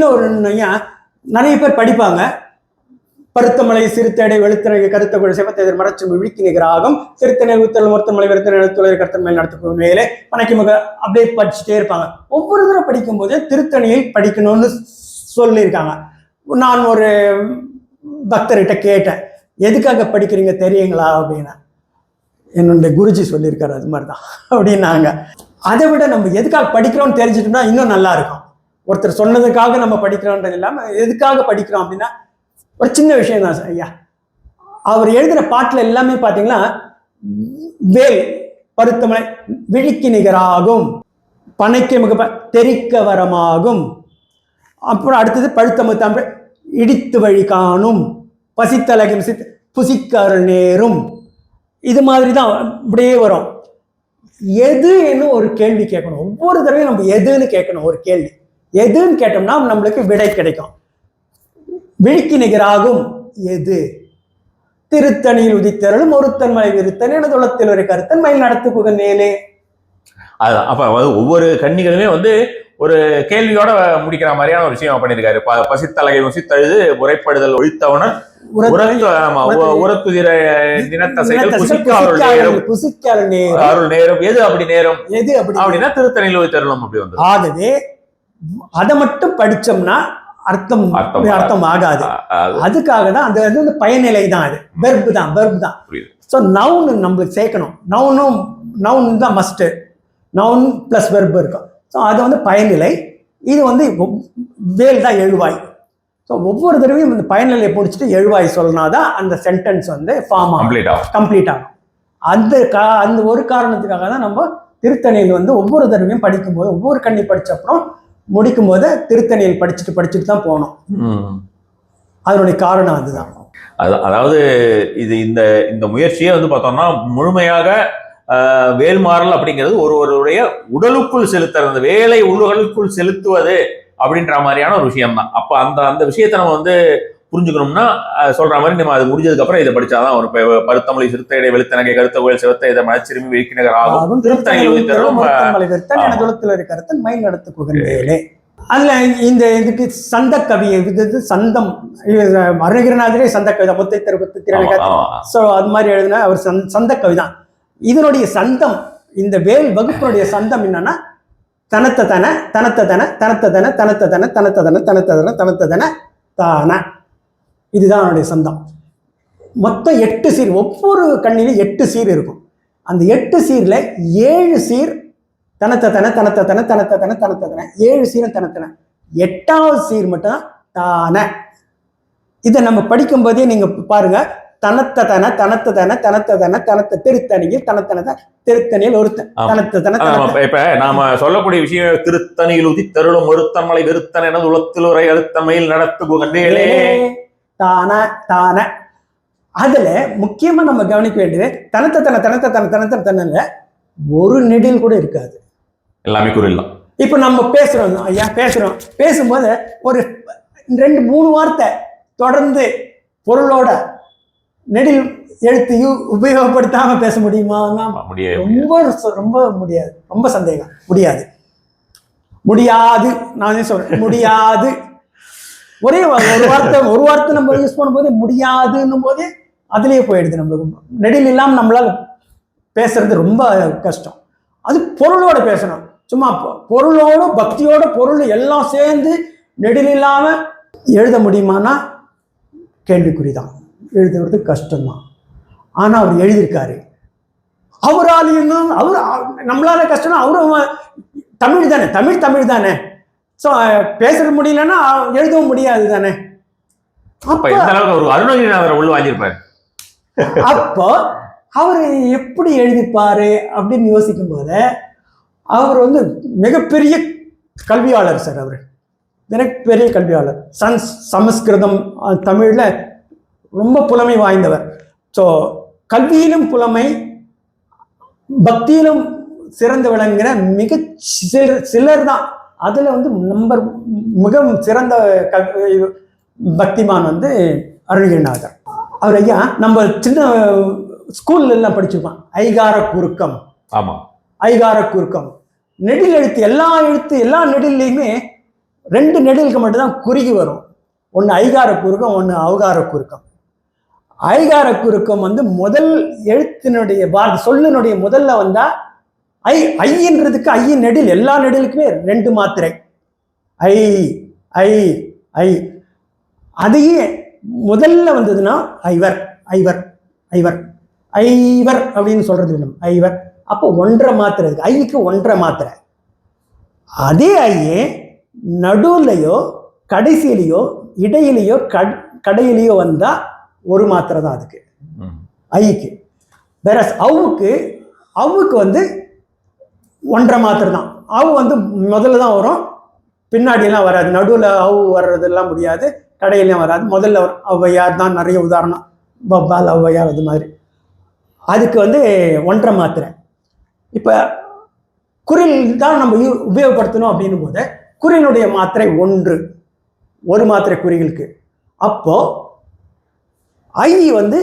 இன்னொரு ஐயா, நிறைய பேர் படிப்பாங்க. பருத்தமலை சிறுத்தடை வெளுத்தனை கருத்த குழ சிவத்தெதிர் மரச்சு விழிக்கு நிகராகும் திருத்தனை உத்தல் மொத்தமலை வெறுத்தனை எழுத்துறை கருத்தன் மேல் நடத்த மேலே பனைக்கு மிக அப்படியே படிச்சுட்டே இருப்பாங்க. ஒவ்வொரு தடவை படிக்கும் போதே திருத்தணியில் படிக்கணும்னு சொல்லியிருக்காங்க. நான் ஒரு பக்தர்கிட்ட கேட்டேன், எதுக்காக படிக்கிறீங்க தெரியுங்களா அப்படின்னா, என்னுடைய குருஜி சொல்லியிருக்காரு அது மாதிரி தான் அப்படின்னாங்க. அதை விட நம்ம எதுக்காக படிக்கிறோம்னு தெரிஞ்சுட்டோம்னா இன்னும் நல்லா இருக்கும். ஒருத்தர் சொன்னதுக்காக நம்ம படிக்கிறோன்றது இல்லாமல் எதுக்காக படிக்கிறோம் அப்படின்னா, ஒரு சின்ன விஷயம் தான் சார் ஐயா. அவர் எழுதின பாட்டில் எல்லாமே பார்த்தீங்கன்னா, வேல் பருத்தமலை விழிக்கு நிகராகும், பனைக்கு மிக தெரிக்க வரமாகும், அப்புறம் அடுத்தது பழுத்தமு தமிழ் இடித்து வழி காணும், பசித்தலகம் புசிக்க அருள் நேரும், இது மாதிரி தான் இப்படியே வரும். எதுன்னு ஒரு கேள்வி கேட்கணும். ஒவ்வொரு தடவையும் நம்ம எதுன்னு கேட்கணும். ஒரு கேள்வி எதுன்னு கேட்டோம்னா நம்மளுக்கு விடை கிடைக்கும். விழிக்கு நிகராகும் எது? திருத்தணியில் உதித்தருளும் ஒருத்தன் மலை விருத்தன் எனது உலகத்தில் ஒரு கருத்தன் மயில் நடத்து புகழேலே. அதுதான். அப்ப ஒவ்வொரு கன்னிகளுமே ஒரு கேள்வியோட முடிக்கிற மாதிரியான ஒரு விஷயம் பண்ணியிருக்காரு. பசித்தலகை உசித்தழுது உரைப்படுதல் ஒழித்தவன உரத்துதிர தினத்தசைகள் புசிக்க அருள் நேரம். எது அப்படி நேரம்? எது அப்படின்னா திருத்தணியில் உதித்தருளும் அப்படி வந்து. ஆகவே அதை மட்டும் படிச்சோம்னா அர்த்தம் ஆகாது. அதுக்காக தான் அந்த பயனிலை தான், அது வெர்பு தான், வெர்பு தான். ஸோ நவுன் நம்மளுக்கு சேர்க்கணும். நவுன் தான் மஸ்ட். நவுன் பிளஸ் வெர்பு இருக்கும். ஸோ அது வந்து பயனிலை. இது வந்து வேல் தான் எழுவாய். ஸோ ஒவ்வொரு தடவையும் இந்த பயனிலையை பிடிச்சிட்டு எழுவாய் சொல்லனாதான் அந்த சென்டென்ஸ் வந்து ஃபார்ம் கம்ப்ளீட் ஆகும். அந்த ஒரு காரணத்துக்காக தான் நம்ம திருத்தணியில் வந்து ஒவ்வொரு தடவையும் படிக்கும்போது, ஒவ்வொரு கண்ணி படிச்ச அப்புறம் முடிக்கும் போது திருத்தணியில் படிச்சுட்டு தான் போகணும். அதனுடைய காரணம் அதுதான். அதாவது இது இந்த முயற்சியே வந்து பார்த்தோம்னா முழுமையாக வேல்மாறல் அப்படிங்கிறது ஒருவருடைய உடலுக்குள் செலுத்துறது, அந்த வேலை உடலுக்குள் செலுத்துவது அப்படின்ற மாதிரியான ஒரு விஷயம் தான். அப்ப அந்த விஷயத்தை நம்ம வந்து புரிஞ்சுக்கணும்னா சொல்ற மாதிரி நம்ம அது முடிஞ்சதுக்கு அப்புறம் இதை படிச்சாதான் ஒரு பருத்தமலை சிறுத்தையை வெளுத்தனகை கருத்த கோயில் சிவத்தை இதை மனச்சிறுமி விழிக்கிணர் ஆகும் திருத்தணியில் கருத்தன் மயில் நடத்து புகழேலே. அதுல இந்த இதுக்கு சந்த கவி, இது சந்தம், அருணகிரிநாதரே சந்த கவிதை முத்தை திறனை. ஸோ அது மாதிரி எழுதினா அவர் சந்த கவிதான். இதனுடைய சந்தம், இந்த வேல் வகுப்பினுடைய சந்தம் என்னன்னா, தனத்ததன தனத்ததன தனத்ததன தனத்ததன தனத்ததன தனத்ததன தனத்ததன தான. இதுதான் அவனுடைய சந்தம். மொத்தம் 8 சீர். ஒவ்வொரு கண்ணிலும் 8 சீர் இருக்கும். அந்த 8 சீர்ல 7 சீர் தனத்ததன தனத்ததன தனத்ததன தனத்ததன, 7 சீரும் தனத்தன. 8வது சீர் மட்டும் தான. இதை நம்ம படிக்கும் போதே நீங்க பாருங்க, தனத்ததன தனத்ததன தனத்ததன தனத்த திருத்தணியில் தனத்தன திருத்தணியில் ஒருத்தன் தனத்ததன. இப்ப நாம சொல்லக்கூடிய விஷயம், திருத்தணியில் உதித்தருளும் ஒருத்தன் மலை வெறுத்தன் எனது உலகத்தில் உரை அழுத்தமையில் நடத்து புகழேலே தான தான. அதுல முக்கியமா நம்ம கவனிக்க வேண்டியது தனத்தன தனத்தன தனத்தன ஒரு நெடில் கூட இருக்காது, எல்லாமே குறில்லாம். இப்ப நம்ம பேசுறோம் ஐயா, பேசும்போது ஒரு 2-3 வார்த்தை தொடர்ந்து பொருளோட நெடில் எழுத்து உபயோகப்படுத்தாம பேச முடியுமா? ரொம்ப முடியாது. ரொம்ப சந்தேகம். முடியாது. நான் சொல்றேன் முடியாது. ஒரே ஒரு வார்த்தை நம்ம யூஸ் பண்ணும்போது முடியாதுன்னும் போது அதுலயே போயிடுது. நம்மளுக்கு நெடில் இல்லாம நம்மளால பேசுறது ரொம்ப கஷ்டம். அது பொருளோட பேசணும். சும்மா பொருளோட பக்தியோட பொருள் எல்லாம் சேர்ந்து நெடில் இல்லாம எழுத முடியுமானா கேள்விக்குறிதான். எழுதுறது கஷ்டம்தான். ஆனா அவர் எழுதியிருக்காரு. அவராலையும் நம்மளால கஷ்டம். அவரும் தமிழ் தானே. ஸோ பேச முடியலன்னா எழுதவும் முடியாது தானே. அப்போ அவர் எப்படி எழுதிப்பாரு அப்படின்னு யோசிக்கும் போது, அவர் வந்து மிகப்பெரிய கல்வியாளர் சார். அவர் மிகப்பெரிய கல்வியாளர். சமஸ்கிருதம் தமிழ்ல ரொம்ப புலமை வாய்ந்தவர். ஸோ கல்வியிலும் புலமை, பக்தியிலும் சிறந்து விளங்குகிற மிக சிலர் தான். அதுல வந்து மிக சிறந்த பக்திமான் வந்து அருணகிரிநாதர். அவர் ஐயா நம்ம சின்ன ஸ்கூல்ல எல்லாம் படிச்சிருப்பான், ஐகார குறுக்கம். ஆமா, ஐகார குறுக்கம். நெடில் எழுத்து எல்லா நெடிலையுமே 2 நெடிலுக்கு மட்டும்தான் குறுகி வரும். ஒன்று ஐகார குறுக்கம், ஒன்று அவகார குறுக்கம். ஐகார குறுக்கம் வந்து முதல் எழுத்தினுடைய சொல்லினுடைய முதல்ல வந்தா ஐன்றதுக்கு ஐயின் நெடில், எல்லா நெடிலுக்குமே 2 மாத்திரை. ஐ ஐ ஐ. அதையே முதல்ல வந்ததுன்னா ஐவர் ஐவர் ஐவர் ஐவர் அப்படின்னு சொல்றது வேணும். ஐவர். அப்போ 1.5 மாத்திரை இருக்கு. ஐக்கு 1.5 மாத்திரை. அதே ஐயே நடுவுலையோ கடைசியிலையோ இடையிலையோ கடையிலையோ வந்தா 1 மாத்திரை தான் அதுக்கு ஐக்கு. வேற அவுக்கு வந்து 1.5 மாத்திரை தான். அவு வந்து முதல்ல தான் வரும், பின்னாடியெல்லாம் வராது. நடுவில் அவு வர்றதெல்லாம் முடியாது, கடையிலையும் வராது. முதல்ல வரும். ஔவையார் தான் நிறைய உதாரணம், பப்பால் ஔவையார் அது மாதிரி. அதுக்கு வந்து 1.5 மாத்திரை. இப்போ குரில் தான் நம்ம உபயோகப்படுத்தணும் அப்படின்னும் போது குறியினுடைய மாத்திரை 1 மாத்திரை குறிகளுக்கு. அப்போ ஐ வந்து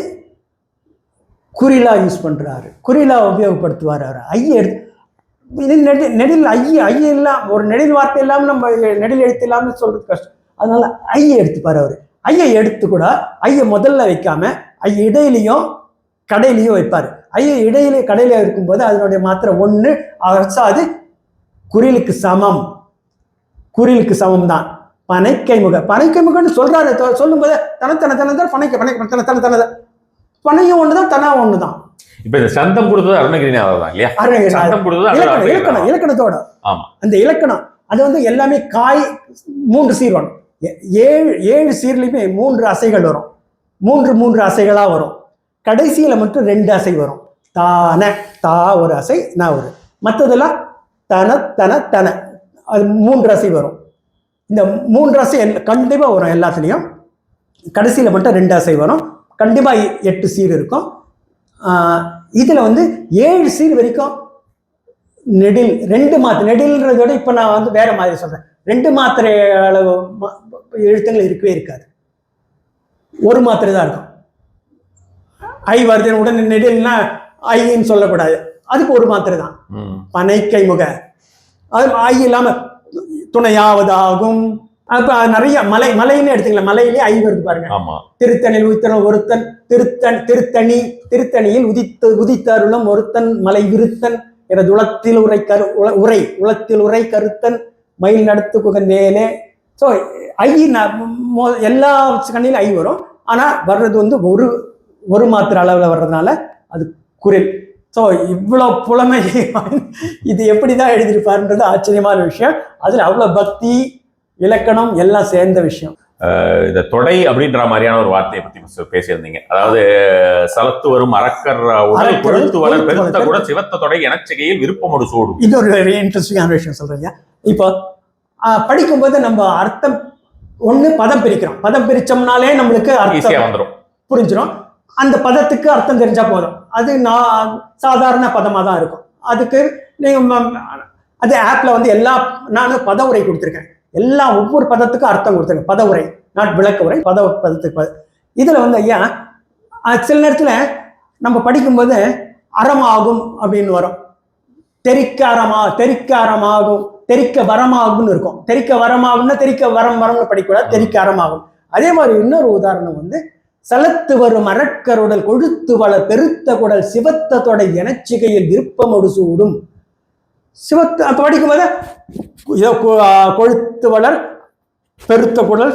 குறிலா யூஸ் பண்றாரு, குறிலா உபயோகப்படுத்துவார் அவர். ஐயை எடுத்து நெடில் ஐ எல்லாம் ஒரு நெடில் வார்த்தை இல்லாமல் நம்ம நெடில் எழுத்து இல்லாமல் சொல்றது கஷ்டம். அதனால ஐயை எடுத்துப்பார் அவர். ஐயை எடுத்து கூட ஐயை முதல்ல வைக்காம ஐ இடையிலையும் கடையிலையும் வைப்பார். ஐயை இடையில கடையில இருக்கும்போது அதனுடைய மாத்திரை 1. அது குறிலுக்கு சமம், குறிலுக்கு சமம் தான். பனைக்கைமுகன்னு சொல்றாரு. சொல்லும்போது தனத்தன பனையும் ஒண்ணுதான், தனா ஒண்ணுதான். இப்ப இந்த சந்தம் கொடுத்தது அருணகிரிநாதர் தான் இல்லையா? சந்தம் கொடுத்தது இலக்கணத்தோட. அந்த இலக்கணம் அது வந்து எல்லாமே 3 சீர் வரும். 7 சீர்லயுமே 3 அசைகள் வரும். 3 அசைகளா வரும். கடைசியில மட்டும் 2 அசை வரும். தான தா ஒரு அசை, நான் ஒரு. மற்றதெல்லாம் தன அது 3 அசை வரும். இந்த 3 அசை கண்டிப்பா வரும் எல்லாத்துலேயும். கடைசியில மட்டும் 2 அசை வரும். கண்டிப்பா 8 சீர் இருக்கும். இதுல வந்து 7 சீர் வரைக்கும் நெடில் 2 மாத்திரை. நெடில்ன்றதோட இப்ப நான் வந்து வேற மாதிரி சொல்றேன். 2 மாத்திரை அளவு எழுத்துங்கள் இருக்கவே இருக்காது. 1 மாத்திரை தான் இருக்கும். ஐ வருது உடனே நெடில்னா ஐன்னு சொல்லக்கூடாது, அதுக்கு 1 மாத்திரை தான். பனைக்கைமுக அது ஐ இல்லாம துணையாவதாகும். அப்ப நிறைய மலைன்னு எடுத்துக்கலாம். மலையிலே ஐ வருது பாருங்க. திருத்தணியில் உதித்தன் ஒருத்தன், திருத்தணியில் உதித்தருளும் ஒருத்தன் மலை விருத்தன் எனது உளத்தில் உரை கருத்தன் மயில் நடத்து குகந்தேனே. ஸோ ஐ எல்லா கண்ணிலும் ஐ வரும். ஆனா வர்றது வந்து ஒரு மாத்திரை அளவுல வர்றதுனால அது குரில். ஸோ இவ்வளோ புலமை இது எப்படிதான் எழுதியிருப்பாருன்றது ஆச்சரியமான விஷயம். அதுல அவ்வளவு பக்தி, இலக்கணம் எல்லாம் சேர்ந்த விஷயம். இந்த தொடை அப்படின்ற மாதிரியான ஒரு வார்த்தையை பத்தி பேசியிருந்தீங்க. அதாவது சலத்து வரும் அரக்கர் உடல் கொழுத்து வளர் பெருத்த கூட சிவத்த தொடை எனச்செகையில் விருப்பமோடு சூடும். இது ஒரு வெரி இன்ட்ரெஸ்டிங்கான விஷயம் சொல்றீங்க. இப்போ படிக்கும்போது நம்ம அர்த்தம் பதம் பிரிக்கிறோம். பதம் பிரிச்சோம்னாலே நம்மளுக்கு அர்த்தம் வந்துடும், புரிஞ்சிடும். அந்த பதத்துக்கு அர்த்தம் தெரிஞ்சா போதும். அது சாதாரண பதமா தான் இருக்கும். அதுக்கு நீங்க அது ஆப்ல வந்து நானும் பத உரை கொடுத்துருக்கேன். ஒவ்வொரு பதத்துக்கும் அர்த்தம் கொடுத்துருக்கேன். பத உரை, நாட் விளக்க உரை, பதத்துக்கு. இதுல வந்து ஐயா சில நேரத்துல நம்ம படிக்கும்போது அறமாகும் அப்படின்னு வரும். தெறிக்க அறமாகும், தெறிக்க வரமாகும்னு இருக்கும். தெறிக்க வரமாகும்னா தெறிக்க வரம்னு படிக்கூடாது, தெறிக்க அறமாகும். அதே மாதிரி இன்னொரு உதாரணம் வந்து சலத்து வரும் அரக்கருடல் கொழுத்து வளர் பெருத்த குடல் சிவத்த தொடை எனச்சிகையில் விருப்பமோடு சூடும். சிவத்து அப்ப படிக்கும்போது கொழுத்து வளர் பெருத்த குடல்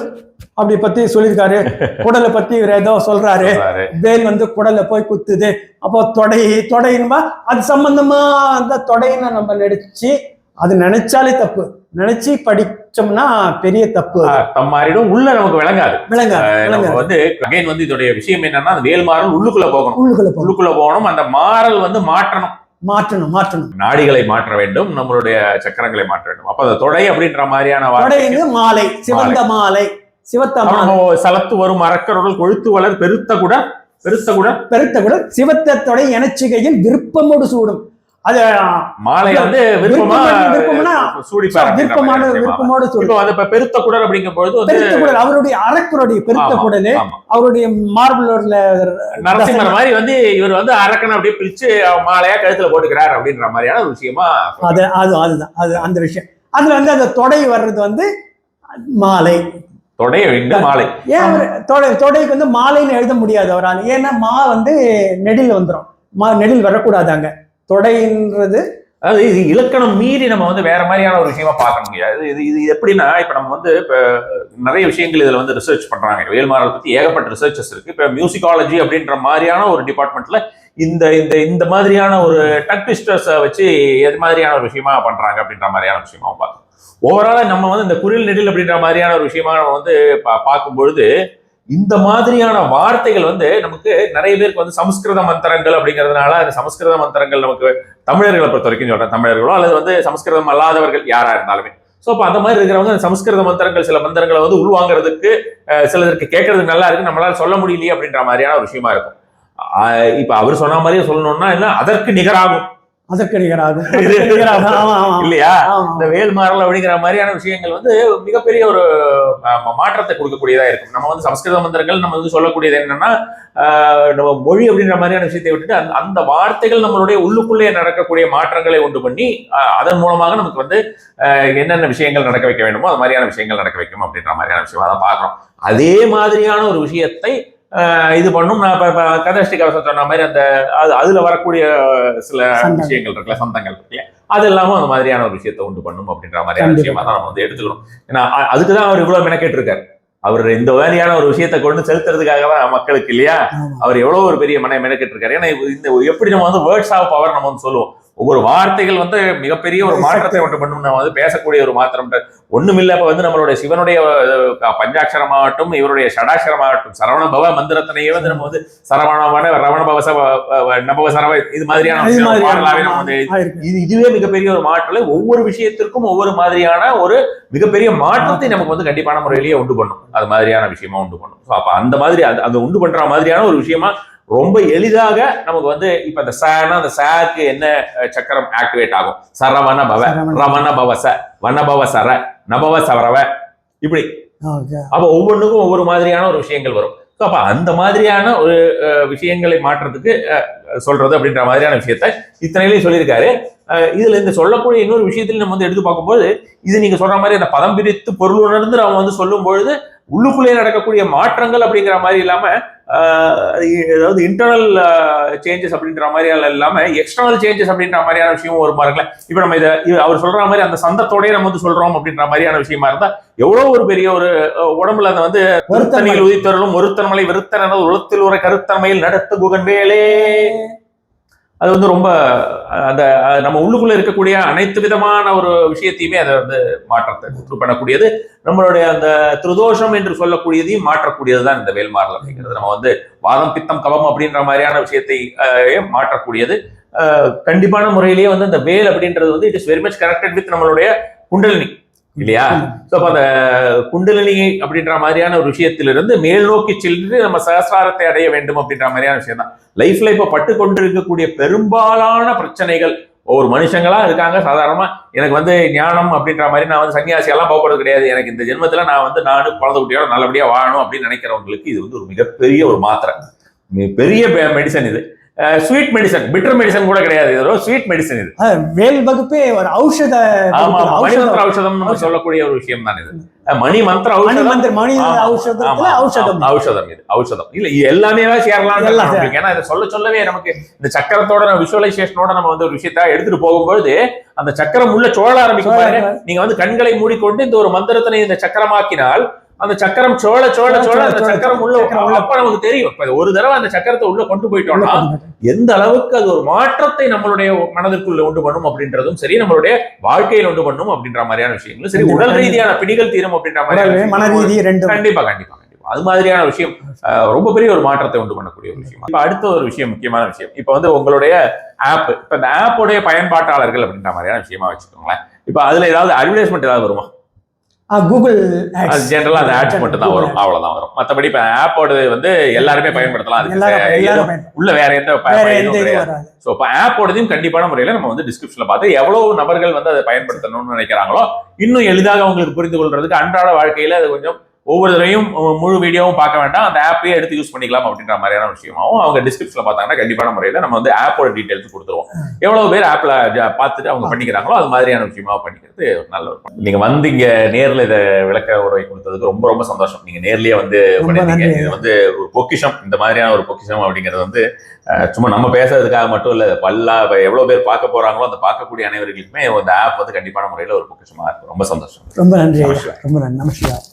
அப்படி பத்தி சொல்லியிருக்காரு. குடலை பத்தி ஏதோ சொல்றாரு. வேல் வந்து குடலை போய் குத்துது. அப்போ தொடையின்பா அது சம்பந்தமா அந்த தொடையின நம்ம நடிச்சு அது நினைச்சாலே தப்பு. நினைச்சு படிச்சோம்னா பெரிய தப்பு. தம்மாரிடும் உள்ள நமக்கு விளங்காது. வந்து அகைன் வந்து இதோடைய விஷயம் என்னன்னா, அந்த வேல் மாறல் உள்ளுக்குள்ள போகணும். உள்ளுக்குள்ள போகணும். அந்த மாறல் வந்து மாற்றணும். நாடிகளை மாற்ற வேண்டும், நம்மளுடைய சக்கரங்களை மாற்ற வேண்டும். அப்ப அந்த தொடை அப்படின்ற மாதிரியான மாலை, சிவந்த மாலை, சலத்து வரும் அரக்கருடல் கொழுத்து வளர் பெருத்த குட சிவத்த தொடை எனச்சிகையில் விருப்பமோடு சூடும். அது மாலை வந்து பெருத்த குடல் அப்படிங்கும் பொழுது அவருடைய அரக்கருடைய பெருத்த குடல், அவருடைய மார்பிளோர்ல நரசிம்மர் மாதிரி வந்து இவர் வந்து அரக்கனை அப்படியே பிரிச்சு மாலையா கழுத்துல போட்டுக்கிறார் அப்படின்ற மாதிரியான ஒரு விஷயமா அதுதான் அது அந்த விஷயம். அதுல வந்து அந்த தொடை வர்றது வந்து மாலை. தொடை இங்க மாலை. ஏன் தொடைக்கு வந்து மாலைன்னு எழுத முடியாது அவரால். ஏன்னா மா வந்து நெடில் வந்துடும். நெடில் வரக்கூடாது அங்க. தொடைன்றது அதாவது இது இலக்கணம் மீறி நம்ம வந்து வேற மாதிரியான ஒரு விஷயமா பார்க்க முடியாது. இது எப்படின்னா, இப்ப நம்ம வந்து இப்ப நிறைய விஷயங்கள் இதுல வந்து ரிசர்ச் பண்றாங்க. வேல்மாறல் பத்தி ஏகப்பட்ட ரிசர்ச்சஸ் இருக்கு. இப்ப மியூசிகாலஜி அப்படின்ற மாதிரியான ஒரு டிபார்ட்மெண்ட்ல இந்த இந்த இந்த மாதிரியான ஒரு டக் ட்விஸ்டர்ஸை வச்சு எது மாதிரியான ஒரு விஷயமா பண்றாங்க அப்படின்ற மாதிரியான விஷயமா பார்க்கணும். ஓவராலா நம்ம வந்து இந்த குரில் நெடில் அப்படின்ற மாதிரியான ஒரு விஷயமா நம்ம வந்து பார்க்கும்பொழுது இந்த மாதிரியான வார்த்தைகள் வந்து நமக்கு நிறைய பேருக்கு வந்து சமஸ்கிருத மந்திரங்கள் அப்படிங்கிறதுனால அந்த சமஸ்கிருத மந்திரங்கள் நமக்கு தமிழர்களை பொறுத்த வரைக்கும் சொல்றேன், தமிழர்களோ அல்லது வந்து சமஸ்கிருதம் அல்லாதவர்கள் யாரா இருந்தாலுமே. ஸோ அப்போ அந்த மாதிரி இருக்கிறவங்க சமஸ்கிருத மந்திரங்கள் சில மந்திரங்களை வந்து உள்வாங்கிறதுக்கு சிலருக்கு கேட்கறதுக்கு நல்லா இருக்கு, நம்மளால சொல்ல முடியலையே அப்படின்ற மாதிரியான ஒரு விஷயமா இருக்கும். இப்ப அவர் சொன்ன மாதிரியே சொல்லணும்னா என்ன, அதற்கு நிகராகும் இல்லையா? இந்த வேல்மாறல் அப்படிங்கிற மாதிரியான விஷயங்கள் வந்து மிகப்பெரிய ஒரு மாற்றத்தை கொடுக்கக்கூடியதா இருக்கும். நம்ம வந்து சமஸ்கிருத மந்திரங்கள் நம்ம வந்து சொல்லக்கூடியது என்னன்னா, நம்ம மொழி அப்படின்ற மாதிரியான விஷயத்தை விட்டுட்டு அந்த வார்த்தைகள் நம்மளுடைய உள்ளுக்குள்ளே நடக்கக்கூடிய மாற்றங்களை உண்டு பண்ணி அதன் மூலமாக நமக்கு வந்து என்னென்ன விஷயங்கள் நடக்க வைக்க வேண்டுமோ அது மாதிரியான விஷயங்கள் நடக்க வைக்கும் அப்படின்ற மாதிரியான விஷயம் தான் பார்க்கிறோம். அதே மாதிரியான ஒரு விஷயத்தை இது பண்ணும். நான் இப்ப கதஷ்டி கவசம் சொன்ன மாதிரி அந்த அதுல வரக்கூடிய சில விஷயங்கள் இருக்குல்ல, சந்தங்கள் இருக்குல்ல, அது இல்லாம அந்த மாதிரியான ஒரு விஷயத்தை உண்டு பண்ணும் அப்படின்ற மாதிரியான விஷயமா தான் நம்ம வந்து எடுத்துக்கணும். ஏன்னா அதுக்குதான் அவர் இவ்வளவு மெனக்கேட்டு இருக்காரு. அவர் இந்த மாதிரியான ஒரு விஷயத்தை கொண்டு செலுத்துறதுக்காக தான் மக்களுக்கு இல்லையா, அவர் எவ்வளவு ஒரு பெரிய மெனக்கேட்டு இருக்காரு. ஏன்னா இந்த எப்படி நம்ம வந்து வேர்ட்ஸ் ஆஃப் பவர் நம்ம வந்து சொல்லுவோம், ஒவ்வொரு வார்த்தைகள் வந்து மிகப்பெரிய ஒரு மாற்றத்தை உண்டு பண்ணும். நம்ம வந்து பேசக்கூடிய ஒரு மாற்றம் ஒண்ணுமில்ல. இப்ப வந்து நம்மளுடைய சிவனுடைய பஞ்சாட்சரமாகட்டும், இவருடைய ஷடாட்சரமாகட்டும், சரவணபவ மந்திரத்தினையே வந்து நம்ம வந்து சரவணமான ரவணபவச நபவ சரவ இது மாதிரியான பாடலாவே நம்ம வந்து இதுவே மிகப்பெரிய ஒரு மாற்றலை ஒவ்வொரு விஷயத்திற்கும் ஒவ்வொரு மாதிரியான ஒரு மிகப்பெரிய மாற்றத்தை நமக்கு வந்து கண்டிப்பான முறையிலேயே உண்டு பண்ணும். அது மாதிரியான விஷயமா உண்டு பண்ணும். அப்ப அந்த மாதிரி அந்த உண்டு பண்ற மாதிரியான ஒரு விஷயமா ரொம்ப எளிதாக நமக்கு வந்து இப்ப இந்த சானா அந்த சாக்கு என்ன சக்கரம் ஆக்டிவேட் ஆகும், சரவண பவ ரவண பவச வனபவ சர நபவ சவரவ இப்படி. அப்ப ஒவ்வொன்றுக்கும் ஒவ்வொரு மாதிரியான ஒரு விஷயங்கள் வரும். அப்ப அந்த மாதிரியான ஒரு விஷயங்களை மாற்றத்துக்கு சொல்றது அப்படின்ற மாதிரியான விஷயத்த இத்தனையிலையும் சொல்லியிருக்காரு. இதுல இந்த சொல்லக்கூடிய இன்னொரு விஷயத்துல நம்ம வந்து எடுத்து பார்க்கும்போது, இது நீங்க சொல்ற மாதிரி அந்த பதம் பிரித்து பொருள் உணர்ந்து அவன் வந்து சொல்லும் பொழுது உள்ளுக்குள்ளே நடக்கக்கூடிய மாற்றங்கள் அப்படிங்கிற மாதிரி இல்லாம அதாவது இன்டர்னல் சேஞ்சஸ் அப்படின்ற மாதிரி இல்லாம எக்ஸ்டர்னல் சேஞ்சஸ் அப்படின்ற மாதிரியான விஷயமும் ஒரு பாருங்களேன். இப்ப நம்ம இதை அவர் சொல்ற மாதிரி அந்த சந்தத்தோடய நம்ம வந்து சொல்றோம் அப்படின்ற மாதிரியான விஷயமா இருந்தா எவ்வளவு ஒரு பெரிய ஒரு உடம்புல அந்த வந்து ஒருத்தனில் உயிர்த்தரலும் ஒருத்தன்மலை வெறுத்தன உலகத்தில் ஒரு கருத்தன்மையில் நடத்து குகன் வேலே, அது வந்து ரொம்ப அந்த நம்ம உள்ளுக்குள்ள இருக்கக்கூடிய அனைத்து விதமான ஒரு விஷயத்தையுமே அதை வந்து மாற்றத்தை உண்டு பண்ணக்கூடியது. நம்மளுடைய அந்த திருதோஷம் என்று சொல்லக்கூடியதையும் மாற்றக்கூடியதுதான் இந்த வேல்மாறல் அப்படிங்கிறது. நம்ம வந்து வாதம் பித்தம் கவம் அப்படின்ற மாதிரியான விஷயத்தை மாற்றக்கூடியது. கண்டிப்பான முறையிலேயே வந்து அந்த வேல் அப்படின்றது வந்து it is very much connected with நம்மளுடைய குண்டலினி இல்லையா? சோ அப்ப அந்த குண்டலினி அப்படின்ற மாதிரியான ஒரு விஷயத்திலிருந்து மேல் நோக்கி சென்று நம்ம சகசிராரத்தை அடைய வேண்டும் அப்படின்ற மாதிரியான விஷயம் தான். லைஃப்ல இப்ப பட்டு கொண்டிருக்கக்கூடிய பெரும்பாலான பிரச்சனைகள் ஒவ்வொரு மனுஷங்களா இருக்காங்க. சாதாரணமா எனக்கு வந்து ஞானம் அப்படின்ற மாதிரி நான் வந்து சன்னியாசியெல்லாம் போகிறது கிடையாது, எனக்கு இந்த ஜென்மத்துல நான் வந்து நானும் குழந்தை குட்டியோட நல்லபடியா வாழணும் அப்படின்னு நினைக்கிறவங்களுக்கு இது வந்து ஒரு மிகப்பெரிய ஒரு மாத்திரை, பெரிய மெடிசன். இது ஸ்வீட் மெடிசன், பிட்டர் மெடிசன் கூட கிடையாது, இது ஒரு ஸ்வீட் மெடிசன். இது வேல் வகுப்பே ஒரு ஔஷத மணிமந்திர ஔஷதம் சொல்லக்கூடிய ஒரு விஷயம் தான் இது. மணி மந்திர ஔஷதம் இது ஔஷதம் இல்ல, எல்லாமே சேரலாம். ஏன்னா இதை சொல்லவே நமக்கு இந்த சக்கரத்தோட விஷுவலைசேஷனோட நம்ம வந்து ஒரு விஷயத்த எடுத்துட்டு போகும்போது அந்த சக்கரம் உள்ள சோழ ஆரம்பிக்கும் பாருங்க. நீங்க வந்து கண்களை மூடிக்கொண்டு இந்த ஒரு மந்திரத்தினை இந்த சக்கரமாக்கினால் அந்த சக்கரம் சோழ சோழ சோழ அந்த சக்கரம் உள்ள அப்ப நமக்கு தெரியும். இப்ப ஒரு தடவை அந்த சக்கரத்தை உள்ள கொண்டு போயிட்டோம்னா எந்த அளவுக்கு அது ஒரு மாற்றத்தை நம்மளுடைய மனதிற்குள்ள உண்டு பண்ணும் அப்படின்றதும் சரி, நம்மளுடைய வாழ்க்கையில் உண்டு பண்ணும் அப்படின்ற மாதிரியான விஷயங்களும் சரி, உடல் ரீதியான பிணிகள் தீரும் அப்படின்ற மாதிரி கண்டிப்பா கண்டிப்பா அது மாதிரியான விஷயம் ரொம்ப பெரிய ஒரு மாற்றத்தை உண்டு பண்ணக்கூடிய ஒரு விஷயம். இப்ப அடுத்த ஒரு விஷயம், முக்கியமான விஷயம், இப்ப வந்து உங்களுடைய ஆப், இப்ப இந்த ஆப்போடைய பயன்பாட்டாளர்கள் அப்படின்ற மாதிரியான விஷயமா வச்சுக்கோங்களேன். இப்ப அதுல ஏதாவது அட்வர்டைஸ்மெண்ட் ஏதாவது வருமா? கூகுள் ஜெனரலா அந்த ஆட்ஸ் மட்டும் தான் வரும், அவ்வளவுதான் வரும். மற்றபடி இப்ப ஆப்போட வந்து எல்லாருமே பயன்படுத்தலாம், உள்ள வேற எந்த கிடையாது. சோ இப்ப ஆப்போடதையும் கண்டிப்பான முறையில நம்ம வந்து டிஸ்கிரிப்ஷன்ல பார்த்து எவ்வளவு நபர்கள் வந்து அதை பயன்படுத்தணும்னு நினைக்கிறாங்களோ இன்னும் எளிதாக அவங்களுக்கு புரிந்து கொள்றதுக்கு அன்றாட வாழ்க்கையில அது கொஞ்சம் ஒவ்வொரு தடவையும் முழு வீடியோவும் பார்க்க வேண்டாம், அந்த ஆப்பையே எடுத்து யூஸ் பண்ணிக்கலாம் அப்படின்ற மாதிரியான விஷயமாவும் அவங்க டிஸ்கிரிப்ஷன்ல பார்த்தாங்கன்னா கண்டிப்பான முறையில் நம்ம வந்து ஆப்போட டீடைல்ஸ் கொடுத்துருவோம். எவ்வளவு பேர் ஆப்ல பார்த்துட்டு அவங்க பண்ணிக்கிறாங்களோ அது மாதிரியான விஷயமா பண்ணிக்கிறது ஒரு நல்ல ஒரு. நீங்க வந்து இங்க நேர்ல இதை விளக்க உரை கொடுத்ததுக்கு ரொம்ப ரொம்ப சந்தோஷம். நீங்க நேர்லயே வந்து பண்ணிருக்கீங்க. இது வந்து ஒரு பொக்கிஷம், இந்த மாதிரியான ஒரு பொக்கிஷம் அப்படிங்கிறது வந்து சும்மா நம்ம பேசுறதுக்காக மட்டும் இல்ல, எவ்வளவு பேர் பார்க்க போறாங்களோ அந்த பார்க்கக்கூடிய அனைவர்களுக்குமே இந்த ஆப் வந்து கண்டிப்பான முறையில் ஒரு பொக்கிஷமா இருக்கும். ரொம்ப சந்தோஷம். ரொம்ப நன்றி. ரொம்ப நன்றி. நமஸ்காரம்.